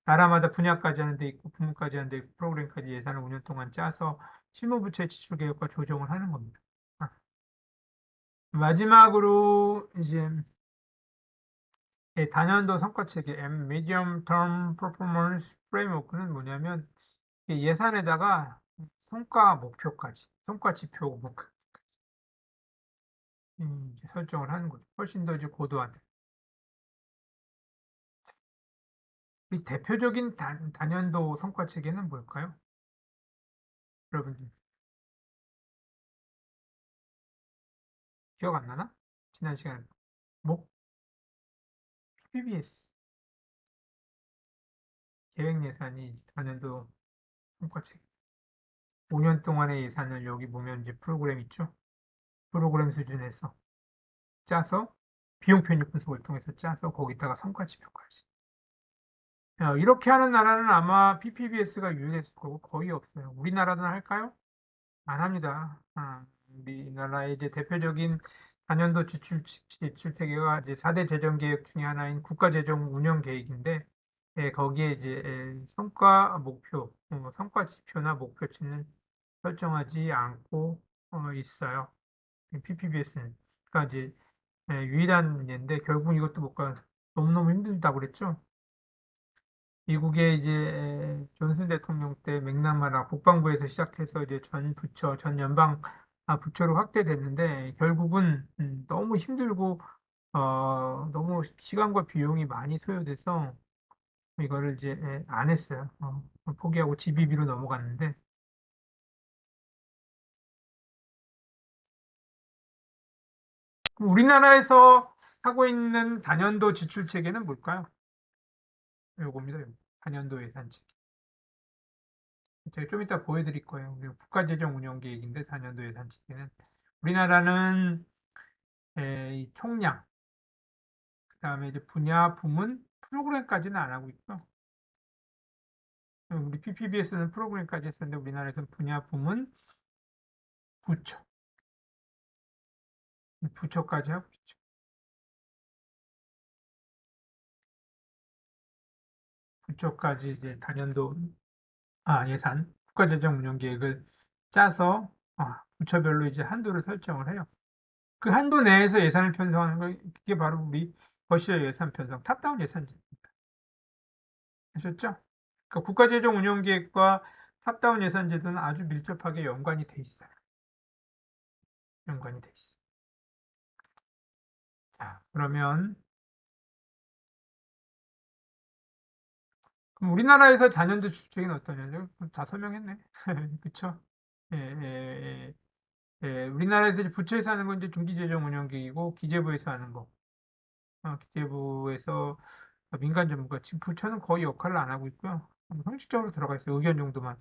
나라마다 분야까지 하는 데 있고 부문까지 하는 데 있고 프로그램까지 예산을 5년 동안 짜서 실무부처의 지출 계획과 조정을 하는 겁니다. 아, 마지막으로 이제 단연도 성과체계 Medium Term Performance Framework는 뭐냐면 예산에다가 성과 목표까지, 성과 지표 목표 이제 설정을 하는 거죠. 훨씬 더 이제 고도화된. 이 대표적인 단연도 성과 체계는 뭘까요? 여러분들 기억 안 나나? 지난 시간에 목 PBS 계획 예산이 단연도 성과 체계. 5년 동안의 예산을 여기 보면 이제 프로그램 있죠? 프로그램 수준에서 짜서 비용 편입 분석을 통해서 짜서 거기다가 성과 지표까지. 이렇게 하는 나라는 아마 PPBS가 유일했을 거고 거의 없어요. 우리나라는 할까요? 안 합니다. 우리나라의 이제 대표적인 단연도 지출 체계가 이제 4대 재정 계획 중에 하나인 국가재정 운영 계획인데, 거기에 이제 성과 목표, 성과 지표나 목표치는 설정하지 않고 있어요. PPBS는. 그러니까 이제 유일한 예인데 결국 이것도 뭔가 너무너무 힘들다고 그랬죠. 미국의 이제 존슨 대통령 때 맥나마라 국방부에서 시작해서 이제 전 부처, 전 연방 부처로 확대됐는데 결국은 너무 힘들고 너무 시간과 비용이 많이 소요돼서 이거를 이제 안 했어요. 포기하고 GBB로 넘어갔는데 우리나라에서 하고 있는 단연도 지출 체계는 뭘까요? 요겁니다. 요거. 단연도 예산 체계. 제가 좀 이따 보여드릴 거예요. 국가재정운영계획인데 단연도 예산체계는 우리나라는 이 총량, 그다음에 이제 분야, 부문, 프로그램까지는 안 하고 있죠. 우리 PPBS는 프로그램까지 했었는데 우리나라에서는 분야, 부문, 부처, 부처까지 하고 있죠. 부처까지 이제 단연도 예산, 국가재정운영계획을 짜서 부처별로 이제 한도를 설정을 해요. 그 한도 내에서 예산을 편성하는 거 이게 바로 우리 거시의 예산 편성, 탑다운 예산제입니다. 아셨죠? 그러니까 국가재정 운영계획과 탑다운 예산제도는 아주 밀접하게 연관이 돼 있어요. 연관이 돼 있어요. 자, 그럼 우리나라에서 자년도 주택은 어떠냐죠? 다 설명했네. 그쵸? 예, 예, 예, 우리나라에서 이제 부처에서 하는 건 이제 중기재정 운영계획이고 기재부에서 하는 거. 기재부에서 민간 전문가, 지금 부처는 거의 역할을 안 하고 있고요. 형식적으로 들어가 있어요. 의견 정도만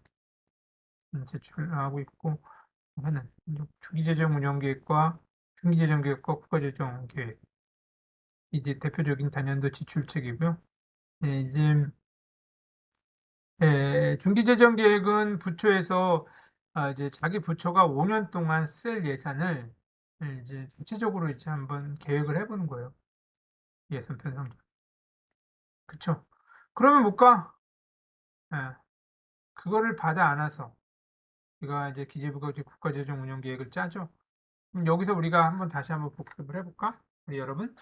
제출하고 있고, 하는 주기재정 운영계획과 중기재정계획과 국가재정계획 이제 대표적인 단연도 지출책이고요. 이제 중기재정계획은 부처에서 이제 자기 부처가 5년 동안 쓸 예산을 이제 전체적으로 이제 한번 계획을 해보는 거예요. 예산 편성. 그쵸? 그러면 뭘까? 예, 그거를 받아 안아서 우리가 이제 기재부가 이제 국가재정운영계획을 짜죠. 그럼 여기서 우리가 다시 한번 복습을 해볼까? 우리 여러분?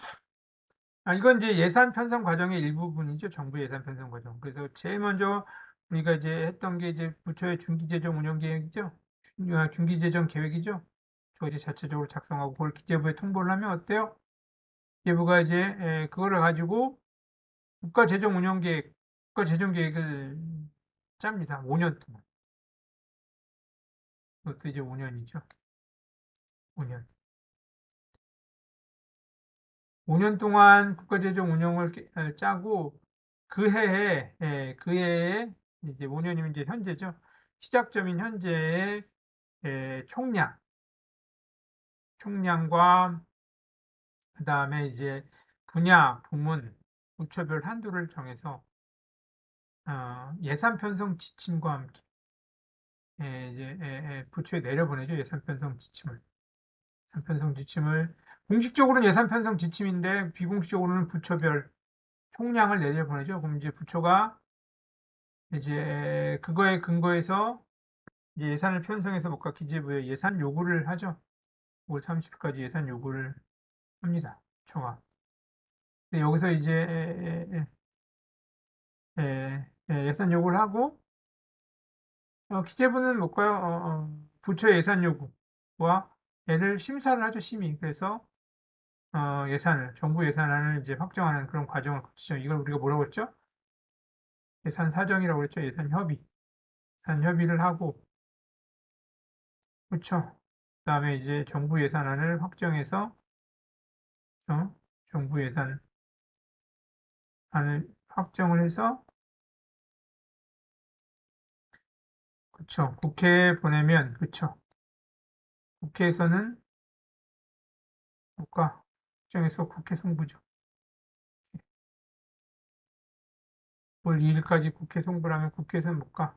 이건 이제 예산 편성 과정의 일부분이죠. 정부 예산 편성 과정. 그래서 제일 먼저 우리가 이제 했던 게 이제 부처의 중기재정 운영 계획이죠. 중기재정 계획이죠. 저 이제 자체적으로 작성하고 그걸 기재부에 통보를 하면 어때요? 기재부가 이제 그거를 가지고 국가재정 운영 계획, 국가재정 계획을 짭니다. 5년 동안. 그것도 이제 5년이죠. 5년. 5년 동안 국가재정 운영을 짜고 그 해에 그 해에 이제 5년이면 이제 현재죠. 시작점인 현재의 총량과 그다음에 이제 분야, 부문, 부처별 한도를 정해서 예산 편성 지침과 함께 이제 부처에 내려보내죠. 예산 편성 지침을. 예산 편성 지침을 공식적으로는 예산 편성 지침인데 비공식적으로는 부처별 총량을 내려보내죠. 그럼 이제 부처가 이제 그거에 근거해서 이제 예산을 편성해서 뭔가 기재부에 예산 요구를 하죠. 올 30까지 예산 요구를 합니다. 부처가. 근데 여기서 이제 예산 요구를 하고 기재부는 뭘까요? 부처 예산 요구와 얘를 심사를 하죠, 심의. 그래서 예산을 정부 예산안을 이제 확정하는 그런 과정을 거치죠. 이걸 우리가 뭐라고 했죠? 예산 사정이라고 했죠. 예산 협의를 하고 그렇죠. 그다음에 이제 정부 예산안을 확정해서 어? 정부 예산안을 확정을 해서 그렇죠. 국회에 보내면 그렇죠. 국회에서는 국가 확정해서 국회 송부죠. 올 2일까지 국회 송부를 하면 국회에서는 못 가.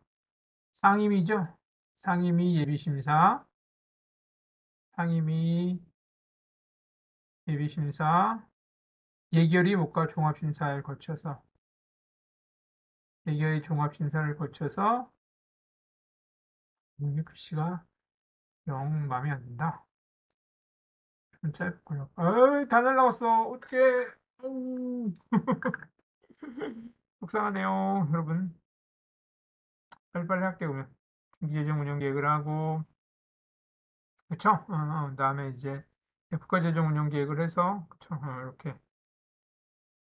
상임위죠. 상임위 예비심사, 상임위 예비심사, 예결위 못 가 종합심사를 거쳐서 예결위 종합심사를 거쳐서 이게 글씨가 영 마음에 안 든다. 좀 짧고요. 어이, 다 날라갔어. 어떡해. 속상하네요, 여러분. 빨리빨리 할게요, 그러면. 중기재정 운영 계획을 하고, 그쵸? 그다음에 이제 국가재정 운영 계획을 해서, 그쵸? 이렇게,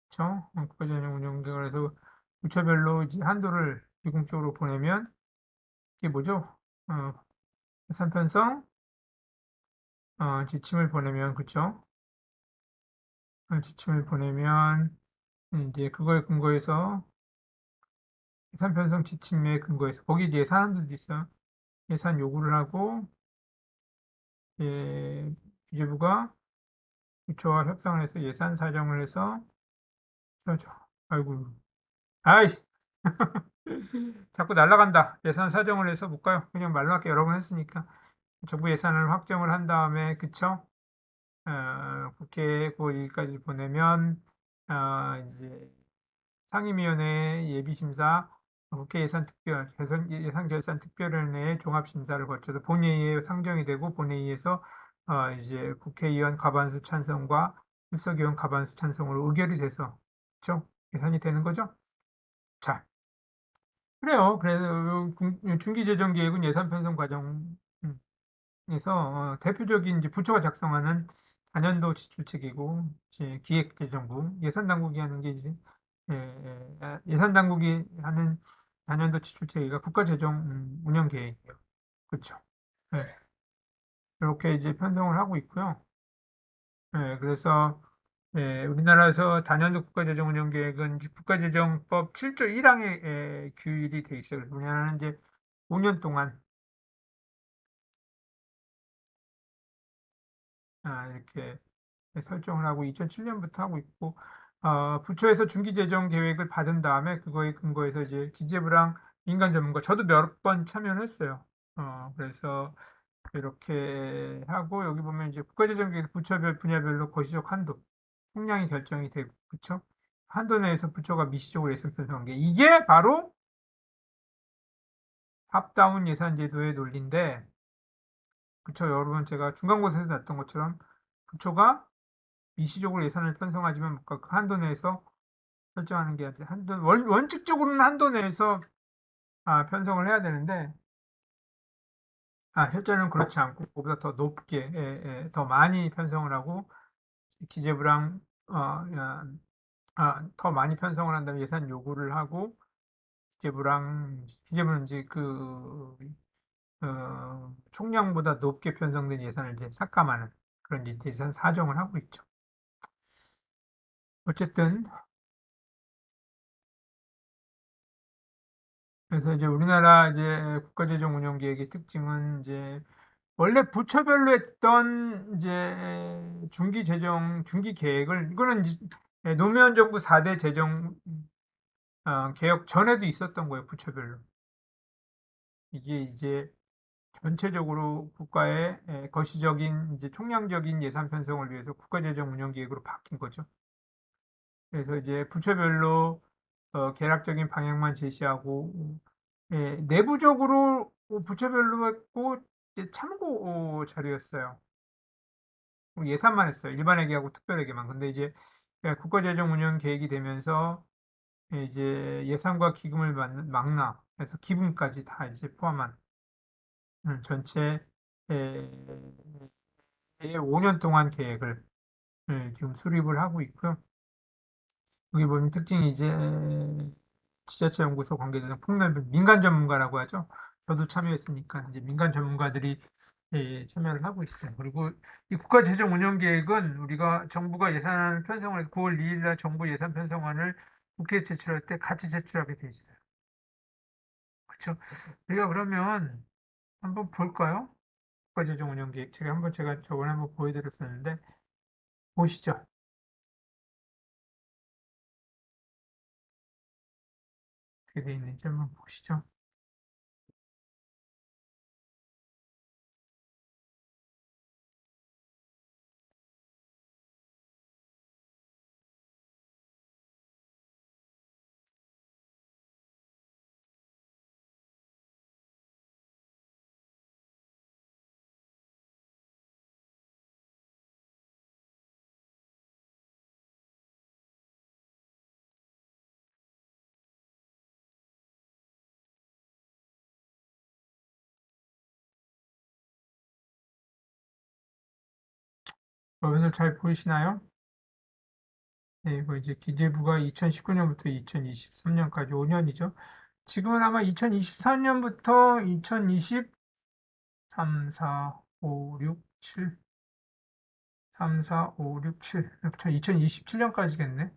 그쵸? 국가재정 운영 계획을 해서 부처별로 이제 한도를 비공적으로 보내면, 이게 뭐죠? 어, 예산 편성, 지침을 보내면, 그쵸? 지침을 보내면, 이제 그거에 근거해서 예산 편성 지침에 근거해서 거기 이제 예산안도 있어요. 예산 요구를 하고 기재부가 부처와 협상을 해서 예산 사정을 해서 아이고 아이 자꾸 날라간다. 예산 사정을 해서 못 가요. 그냥 말로 할게 여러 번 했으니까 정부 예산을 확정을 한 다음에 그쵸? 국회에 그 일까지 보내면 이제 상임위원회 예비심사, 국회 예산특별, 예산결산특별위원회 종합심사를 거쳐서 본회의에 상정이 되고 본회의에서 이제 국회의원 과반수 찬성과 출석의원 과반수 찬성으로 의결이 돼서 그렇죠? 예산이 되는 거죠? 자, 그래요. 그래서 중기재정계획은 예산 편성 과정에서 대표적인 이제 부처가 작성하는 단년도 지출책이고 이제 기획재정부 예산당국이 하는 게 이제 예산당국이 하는 단년도 지출체계가 국가재정 운영 계획이에요. 그렇죠. 네. 이렇게 이제 편성을 하고 있고요. 그래서 우리나라에서 단년도 국가재정 운영 계획은 이제 국가재정법 7조 1항에 규율이 돼 있어요. 그래서 우리나라는 이제 5년 동안 이렇게 설정을 하고 2007년부터 하고 있고 부처에서 중기재정 계획을 받은 다음에 그거에 근거해서 이제 기재부랑 민간 전문가 저도 몇 번 참여를 했어요. 그래서 이렇게 하고 여기 보면 이제 국가재정 계획 부처별 분야별로 거시적 한도 총량이 결정이 되고 그쵸? 한도 내에서 부처가 미시적으로 예산 편성한 게 이게 바로 탑다운 예산 제도의 논리인데 그쵸? 여러분 제가 중간고사에서 났던 것처럼 부처가 미시적으로 예산을 편성하지만 뭔가 그 한도 내에서 설정하는 게 아니라 원칙적으로는 한도 내에서 편성을 해야 되는데 실제로는 그렇지 않고 그보다 더 높게 더 많이 편성을 하고 기재부랑 더 많이 편성을 한다면 예산 요구를 하고 기재부는 이제 총량보다 높게 편성된 예산을 이제 삭감하는 그런 이제 예산 사정을 하고 있죠. 어쨌든 그래서 이제 우리나라 이제 국가재정운영계획의 특징은 이제 원래 부처별로 했던 이제 중기 계획을 이거는 이제 노무현 정부 4대 재정 개혁 전에도 있었던 거예요, 부처별로. 이게 이제 전체적으로 국가의 거시적인 이제 총량적인 예산 편성을 위해서 국가재정운영계획으로 바뀐 거죠. 그래서 이제 부처별로 개략적인 방향만 제시하고 내부적으로 부처별로 했고 이제 참고 자료였어요. 예산만 했어요. 일반회계하고 특별회계만. 근데 이제 국가재정운영 계획이 되면서 이제 예산과 기금을 망라 해서 기금까지 다 이제 포함한 전체 5년 동안 계획을 지금 수립을 하고 있고요. 여기 보면 특징이 이제 지자체 연구소 관계자는 폭넓은 민간 전문가라고 하죠. 저도 참여했으니까 이제 민간 전문가들이 참여를 하고 있어요. 그리고 이 국가재정운영계획은 우리가 정부가 예산 편성을 해서 9월 2일 날 정부 예산 편성안을 국회에 제출할 때 같이 제출하게 돼 있어요. 그렇죠? 우리가 그러면 한번 볼까요? 국가재정운영계획 제가 저번에 한번 보여드렸었는데 보시죠. 어떻게 돼 있는지 한번 보시죠. 여러분들 잘 보이시나요? 네, 이거 이제 기재부가 2019년부터 2023년까지 5년이죠. 지금은 아마 2024년부터 2023, 4, 5, 6, 7, 3, 4, 5, 6, 7, 2027년까지겠네.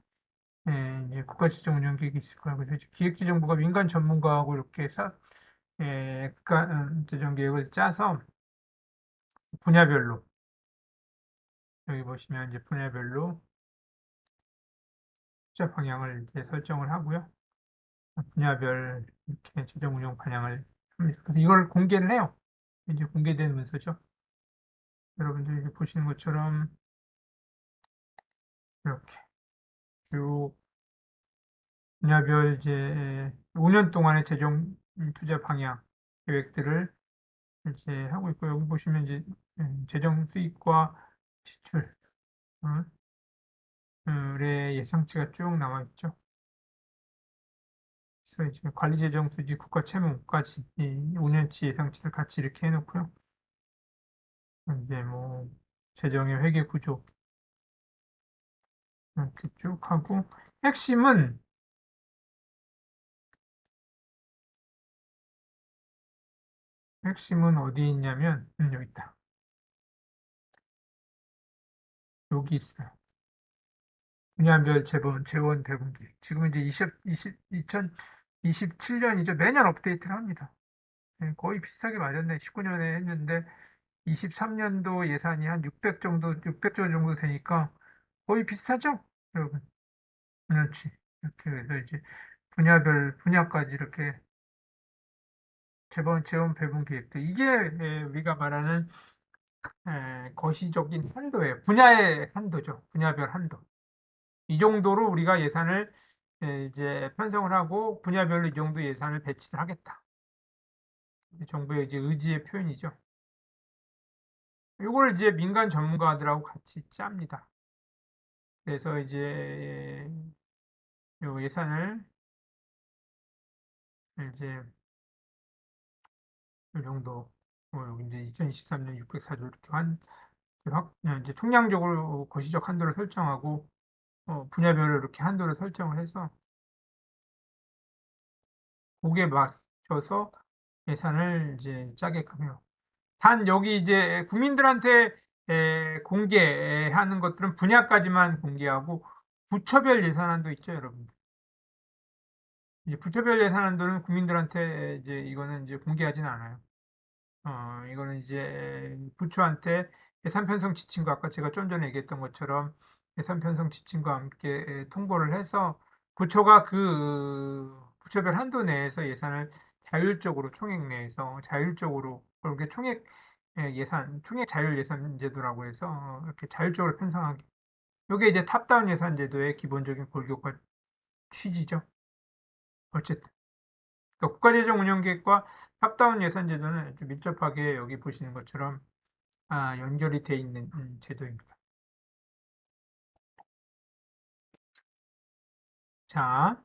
예, 이제 국가지정운영계획이 있을 거라고 그래서 이제 기획재정부가 민간 전문가하고 이렇게 국가재정계획을 짜서 분야별로 여기 보시면 이제 분야별로 투자 방향을 이제 설정을 하고요. 분야별 이렇게 재정 운영 방향을 합니다. 그래서 이걸 공개를 해요. 이제 공개된 문서죠. 여러분들이 이렇게 보시는 것처럼 이렇게 쭉 분야별 이제 5년 동안의 재정 투자 방향 계획들을 이제 하고 있고 여기 보시면 이제 재정 수입과 지출 의 예상치가 쭉 나와 있죠. 그래서 이제 관리재정 수지 국가 채무까지 이 5년치 예상치를 같이 이렇게 해놓고요. 이제 뭐 재정의 회계 구조 이렇게 쭉 하고 핵심은 핵심은 어디 있냐면 여기 있다. 여기 있어요. 분야별 재원 배분기. 지금 이제 2027년이죠. 매년 업데이트를 합니다. 네, 거의 비슷하게 맞았네. 19년에 했는데 23년도 예산이 한 600조 정도 되니까 거의 비슷하죠? 여러분. 그렇지. 이렇게 해서 이제 분야까지 이렇게 재원 배분 계획도 이게 우리가 말하는 거시적인 한도예요. 분야의 한도죠. 분야별 한도. 이 정도로 우리가 예산을 이제 편성을 하고 분야별로 이 정도 예산을 배치를 하겠다. 정부의 이제 의지의 표현이죠. 이걸 이제 민간 전문가들하고 같이 짭니다. 그래서 이제 요 예산을 이제 이 정도 여기 이제 2023년 604조 이렇게 이제 총량적으로 거시적 한도를 설정하고 분야별로 이렇게 한도를 설정을 해서 거기에 맞춰서 예산을 이제 짜게끔 해요. 단 여기 이제 국민들한테 공개하는 것들은 분야까지만 공개하고 부처별 예산안도 있죠, 여러분. 이제 부처별 예산안들은 국민들한테 이제 이거는 이제 공개하진 않아요. 이거는 이제 부처한테 예산 편성 지침과 아까 제가 좀 전에 얘기했던 것처럼 예산 편성 지침과 함께 통보를 해서 부처가 그 부처별 한도 내에서 예산을 자율적으로 총액 내에서 자율적으로 그렇게 총액 예산, 총액 자율 예산 제도라고 해서 이렇게 자율적으로 편성하기. 이게 이제 탑다운 예산 제도의 기본적인 골격과 취지죠. 어쨌든 그러니까 국가재정운영계획과 탑다운 예산 제도는 아주 밀접하게 여기 보시는 것처럼 연결이 돼 있는 제도입니다. 자,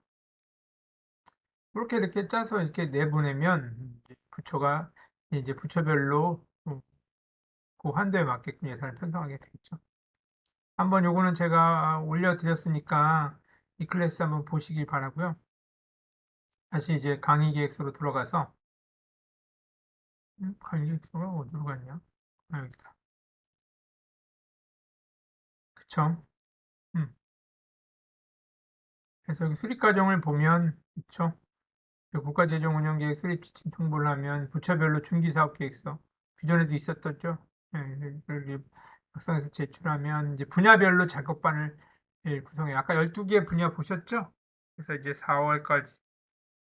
이렇게 짜서 이렇게 내보내면 이제 부처가 이제 부처별로 그 한도에 맞게끔 예산을 편성하게 되겠죠. 한번 요거는 제가 올려드렸으니까 이 클래스 한번 보시길 바라고요. 다시 이제 강의 계획서로 들어가서 강의 계획서가 어디로 갔냐? 여기다. 그쵸? 음. 그래서 여기 수립 과정을 보면 그쵸? 국가재정운영계획 수립 지침 통보를 하면 부처별로 중기사업계획서 기존에도 있었었죠. 여기 작성해서 제출하면 이제 분야별로 작업반을 구성해. 아까 12개 분야 보셨죠? 그래서 이제 4월까지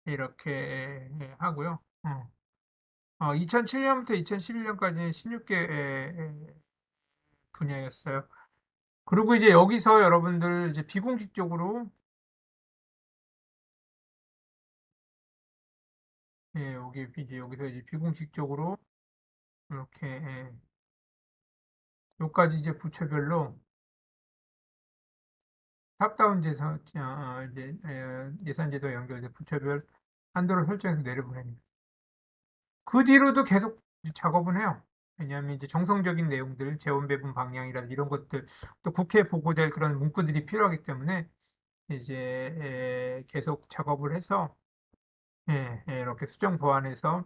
이렇게 하고요. 2007년부터 2011년까지는 16개 분야였어요. 그리고 이제 여기서 여러분들 이제 비공식적으로 여기 이제 여기서 이제 비공식적으로 이렇게 여기까지 이제 부처별로 탑다운 예산 이제 예산제도 연결돼 부처별 한도를 설정해서 내려보냅니다. 그 뒤로도 계속 작업은 해요. 왜냐하면 이제 정성적인 내용들, 재원 배분 방향이라든지 이런 것들, 또 국회에 보고될 그런 문구들이 필요하기 때문에 이제 계속 작업을 해서 이렇게 수정 보완해서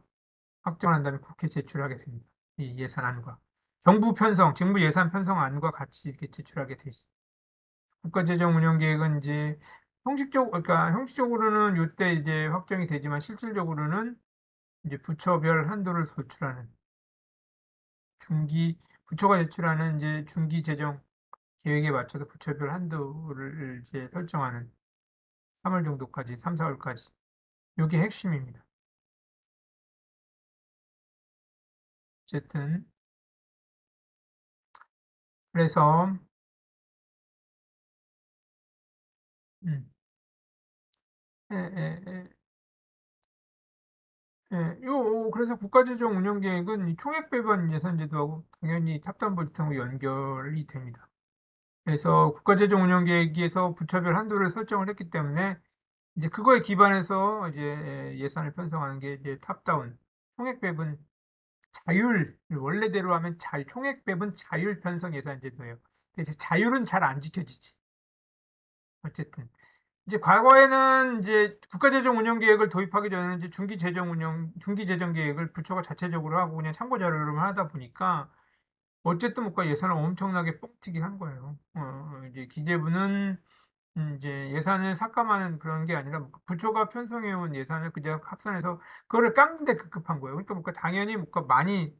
확정한 다음에 국회 제출하게 됩니다. 이 예산안과 정부 편성, 정부 예산 편성안과 같이 이렇게 제출하게 돼 있습니다. 국가재정운영계획은 이제 그러니까 형식적으로는 이때 이제 확정이 되지만 실질적으로는 이제 부처별 한도를 도출하는 부처가 제출하는 이제 중기 재정 계획에 맞춰서 부처별 한도를 이제 설정하는 3월 정도까지, 3, 4월까지. 이게 핵심입니다. 어쨌든 그래서 음, 에, 에, 에, 그래서 국가재정운영계획은 이 총액배분 예산제도하고 당연히 탑다운 버짓하고 연결이 됩니다. 그래서 국가재정운영계획에서 부처별 한도를 설정을 했기 때문에 이제 그거에 기반해서 이제 예산을 편성하는 게 이제 탑다운 총액배분 자율 원래대로 하면 총액배분 자율 편성 예산제도예요. 그래서 자율은 잘 안 지켜지지. 어쨌든 이제 과거에는 이제 국가재정운영계획을 도입하기 전에는 이제 중기재정계획을 부처가 자체적으로 하고 그냥 참고자료로만 하다 보니까 어쨌든 뭔가 예산을 엄청나게 뻥튀기 한 거예요. 이제 기재부는 이제 예산을 삭감하는 그런 게 아니라 부처가 편성해온 예산을 그냥 합산해서 그거를 깎는데 급급한 거예요. 그러니까 뭔가 당연히 뭔가 많이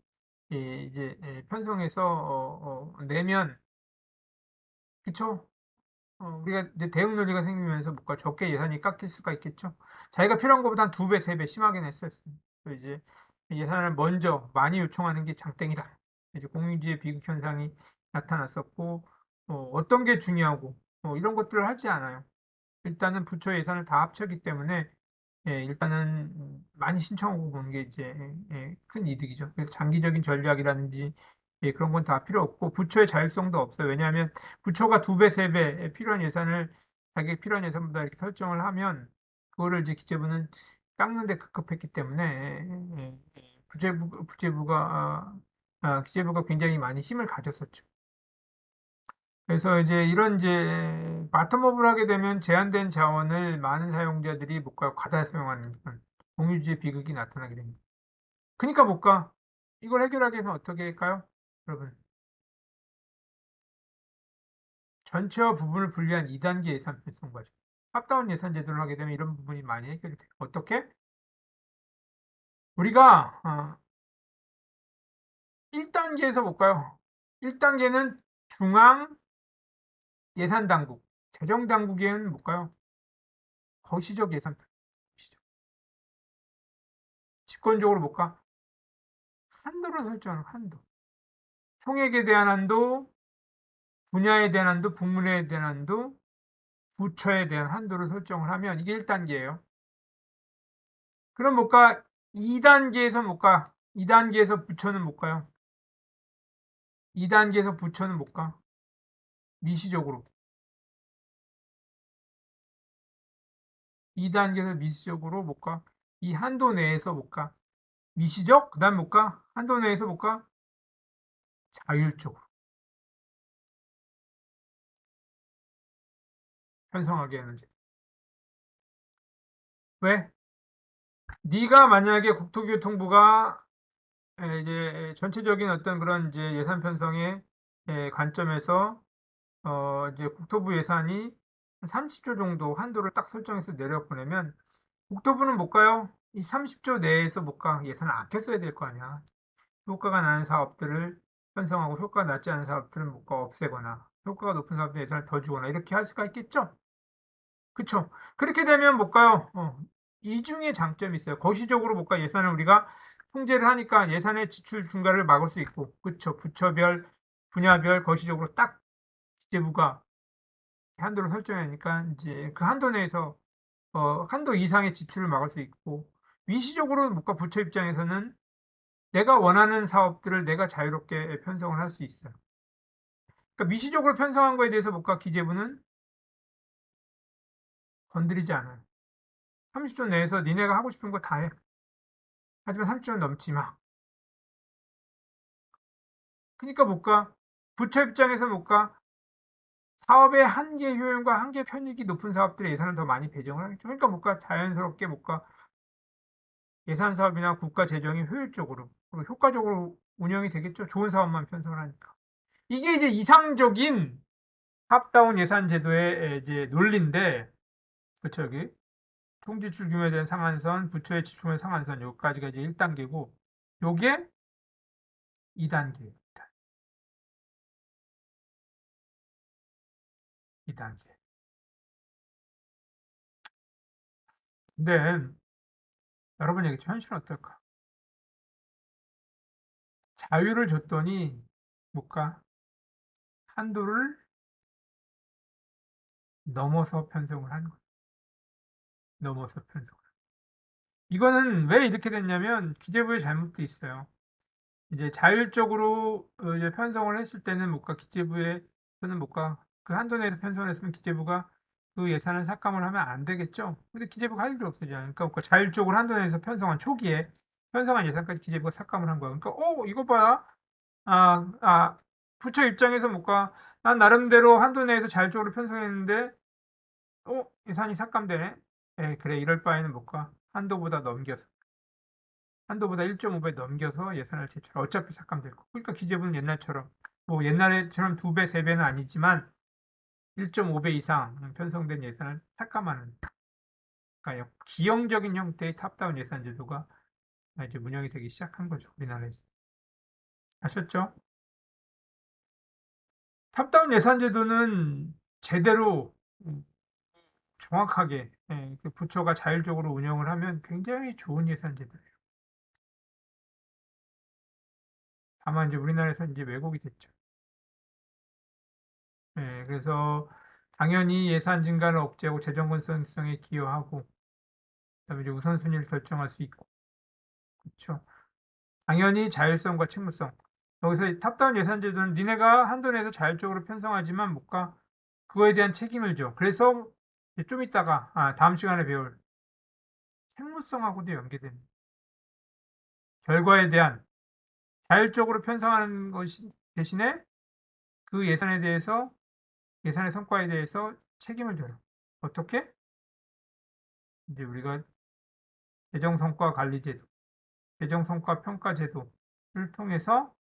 이제 편성해서 내면 그쵸? 우리가 이제 대응 논리가 생기면서 뭔가 적게 예산이 깎일 수가 있겠죠. 자기가 필요한 것보다 한 2배, 3배 심하게 냈어요. 그래서 이제 예산을 먼저 많이 요청하는 게 장땡이다. 이제 공유지의 비극 현상이 나타났었고, 어떤 게 중요하고, 이런 것들을 하지 않아요. 일단은 부처 예산을 다 합쳤기 때문에, 일단은 많이 신청하고 보는 게 이제 큰 이득이죠. 그래서 장기적인 전략이라든지 그런 건 다 필요 없고 부처의 자율성도 없어요. 왜냐하면 부처가 2배, 3배 필요한 예산을 자기 필요한 예산보다 이렇게 설정을 하면 그거를 이제 기재부는 깎는 데 급급했기 때문에 기재부가 굉장히 많이 힘을 가졌었죠. 그래서 이제 이런 이제 바텀업을 하게 되면 제한된 자원을 많은 사용자들이 뭔가 과다 사용하는 그런 공유주의 비극이 나타나게 됩니다. 그러니까 못 가. 이걸 해결하기 위해서 어떻게 할까요? 여러분, 전체와 부분을 분리한 2단계 예산 편성 과정. 탑다운 예산 제도를 하게 되면 이런 부분이 많이 해결이 돼요. 어떻게? 우리가 1단계에서 볼까요? 1단계는 중앙 예산 당국, 재정 당국에는 볼까요? 거시적 예산, 거시적. 집권적으로 볼까? 한도를 설정하는 한도. 총액에 대한 한도, 분야에 대한 한도, 부문에 대한 한도, 부처에 대한 한도를 설정을 하면 이게 1단계예요. 그럼 뭘까? 2단계에서 뭘까? 2단계에서 부처는 뭘까요? 2단계에서 부처는 뭘까? 미시적으로. 2단계에서 미시적으로 뭘까? 이 한도 내에서 뭘까? 미시적? 그 다음 뭘까? 한도 내에서 뭘까? 자율적으로 편성하게 하는 제. 왜? 네가 만약에 국토교통부가 이제 전체적인 어떤 그런 이제 예산 편성의 관점에서 이제 국토부 예산이 30조 정도 한도를 딱 설정해서 내려보내면 국토부는 못 가요. 이 30조 내에서 못 가. 예산을 아껴 써야 될 거 아니야. 효과가 나는 사업들을 편성하고 효과가 낮지 않은 사업들은 못 가 없애거나 효과가 높은 사업들 예산을 더 주거나 이렇게 할 수가 있겠죠? 그쵸? 그렇게 되면 못 가요. 이중의 장점이 있어요. 거시적으로 못 가. 예산을 우리가 통제를 하니까 예산의 지출 증가를 막을 수 있고, 그쵸? 부처별, 분야별 거시적으로 딱 기재부가 한도를 설정하니까 이제 그 한도 내에서 한도 이상의 지출을 막을 수 있고, 미시적으로 못 가. 부처 입장에서는 내가 원하는 사업들을 내가 자유롭게 편성을 할 수 있어요. 그러니까 미시적으로 편성한 거에 대해서 못 가. 기재부는 건드리지 않아요. 30조 내에서 니네가 하고 싶은 거 다 해. 하지만 30조 넘지 마. 그러니까 못 가. 부처 입장에서 못 가. 사업의 한계 효용과 한계 편익이 높은 사업들의 예산을 더 많이 배정을 하겠죠. 그러니까 못 가. 자연스럽게 못 가. 예산 사업이나 국가 재정이 효율적으로, 그리고 효과적으로 운영이 되겠죠. 좋은 사업만 편성을 하니까. 이게 이제 이상적인 탑다운 예산 제도의 이제 논리인데, 그쵸, 여기. 총지출 규모에 대한 상한선, 부처의 지출의 상한선, 여기까지가 이제 1단계고, 요게 2단계, 2단계. 근데 여러분 얘기 현실은 어떨까? 자유를 줬더니 뭔가 한도를 넘어서 편성을 하는 거예요. 넘어서 편성. 이거는 왜 이렇게 됐냐면 기재부의 잘못도 있어요. 이제 자율적으로 이제 편성을 했을 때는 뭔가 기재부에서는 뭔가 그 한도 내에서 편성을 했으면 기재부가 그 예산을 삭감을 하면 안 되겠죠. 근데 기재부가 할 일이 없어요. 그러니까 자율적으로 한도 내에서 편성한 초기에 편성한 예산까지 기재부가 삭감을 한 거야. 그러니까 이거 봐라. 아, 아, 부처 입장에서 뭔가 난 나름대로 한도 내에서 자율적으로 편성했는데 예산이 삭감되네. 그래 이럴 바에는 뭔가 한도보다 1.5배 넘겨서 예산을 제출. 어차피 삭감될 거. 그러니까 기재부는 옛날처럼 뭐 옛날에처럼 2배, 3배는 아니지만 1.5배 이상 편성된 예산을 삭감하는 그러니까 기형적인 형태의 탑다운 예산 제도가 이제 운영이 되기 시작한 거죠. 우리나라에서. 아셨죠? 탑다운 예산 제도는 제대로 정확하게 그 부처가 자율적으로 운영을 하면 굉장히 좋은 예산 제도예요. 다만 이제 우리나라에서 이제 왜곡이 됐죠. 그래서 당연히 예산 증가를 억제하고 재정 건전성에 기여하고 그다음에 이제 우선순위를 결정할 수 있고 그렇죠. 당연히 자율성과 책무성. 여기서 탑다운 예산 제도는 니네가 한도 내에서 자율적으로 편성하지만 못 가. 그거에 대한 책임을 져. 그래서 좀 이따가 다음 시간에 배울 책무성하고도 연계됩니다. 결과에 대한 자율적으로 편성하는 것이 대신에 그 예산에 대해서 예산의 성과에 대해서 책임을 져요. 어떻게? 이제 우리가 재정 성과 관리 제도 재정성과평가제도를 통해서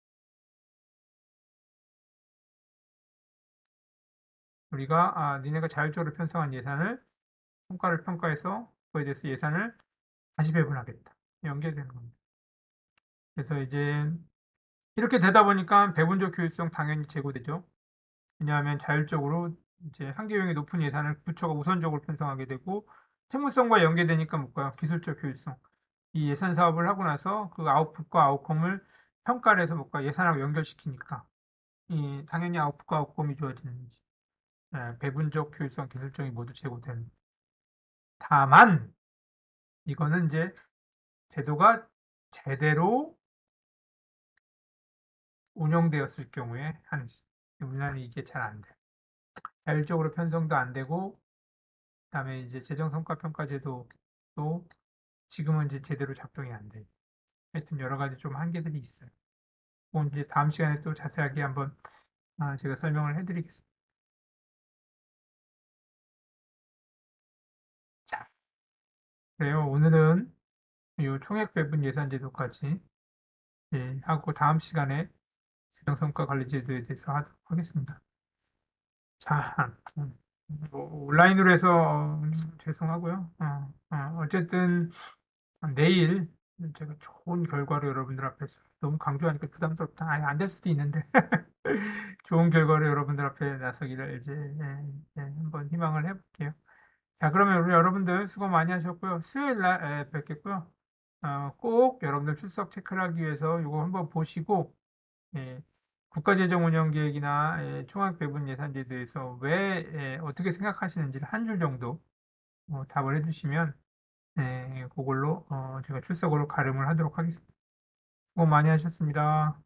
우리가 니네가 자율적으로 편성한 예산을 성과를 평가해서 그거에 대해서 예산을 다시 배분하겠다. 연계되는 겁니다. 그래서 이제 이렇게 되다 보니까 배분적 효율성 당연히 제고되죠. 왜냐하면 자율적으로 이제 한계용이 높은 예산을 부처가 우선적으로 편성하게 되고 채무성과 연계되니까 뭘까요? 기술적 효율성. 이 예산 사업을 하고 나서 그 아웃풋과 아웃컴을 평가를 해서 뭘까 예산하고 연결시키니까 당연히 아웃풋과 아웃컴이 좋아지는 거지. 배분적 효율성, 기술적이 모두 제고되는. 다만 이거는 이제 제도가 제대로 운영되었을 경우에 하는 시. 우리나라는 이게 잘 안 돼. 자율적으로 편성도 안 되고, 그다음에 이제 재정성과평가제도도 지금은 이제 제대로 작동이 안 돼. 하여튼 여러 가지 좀 한계들이 있어요. 그건 이제 다음 시간에 또 자세하게 한번 제가 설명을 해드리겠습니다. 자, 그래요. 오늘은 이 총액배분 예산제도까지 하고 다음 시간에 재정성과관리제도에 대해서 하도록 하겠습니다. 자, 뭐 온라인으로 해서 죄송하고요. 어쨌든 내일 제가 좋은 결과로 여러분들 앞에서 너무 강조하니까 부담스럽다. 아니, 안 될 수도 있는데 좋은 결과로 여러분들 앞에 나서기를 이제 한번 희망을 해볼게요. 자, 그러면 우리 여러분들 수고 많이 하셨고요. 수요일 날 뵙겠고요. 꼭 여러분들 출석 체크를 하기 위해서 이거 한번 보시고 예, 국가재정운영계획이나 총액배분예산제에 대해서 왜 어떻게 생각하시는지를 한 줄 정도 답을 해주시면 그걸로 제가 출석으로 가름을 하도록 하겠습니다. 수고 많이 하셨습니다.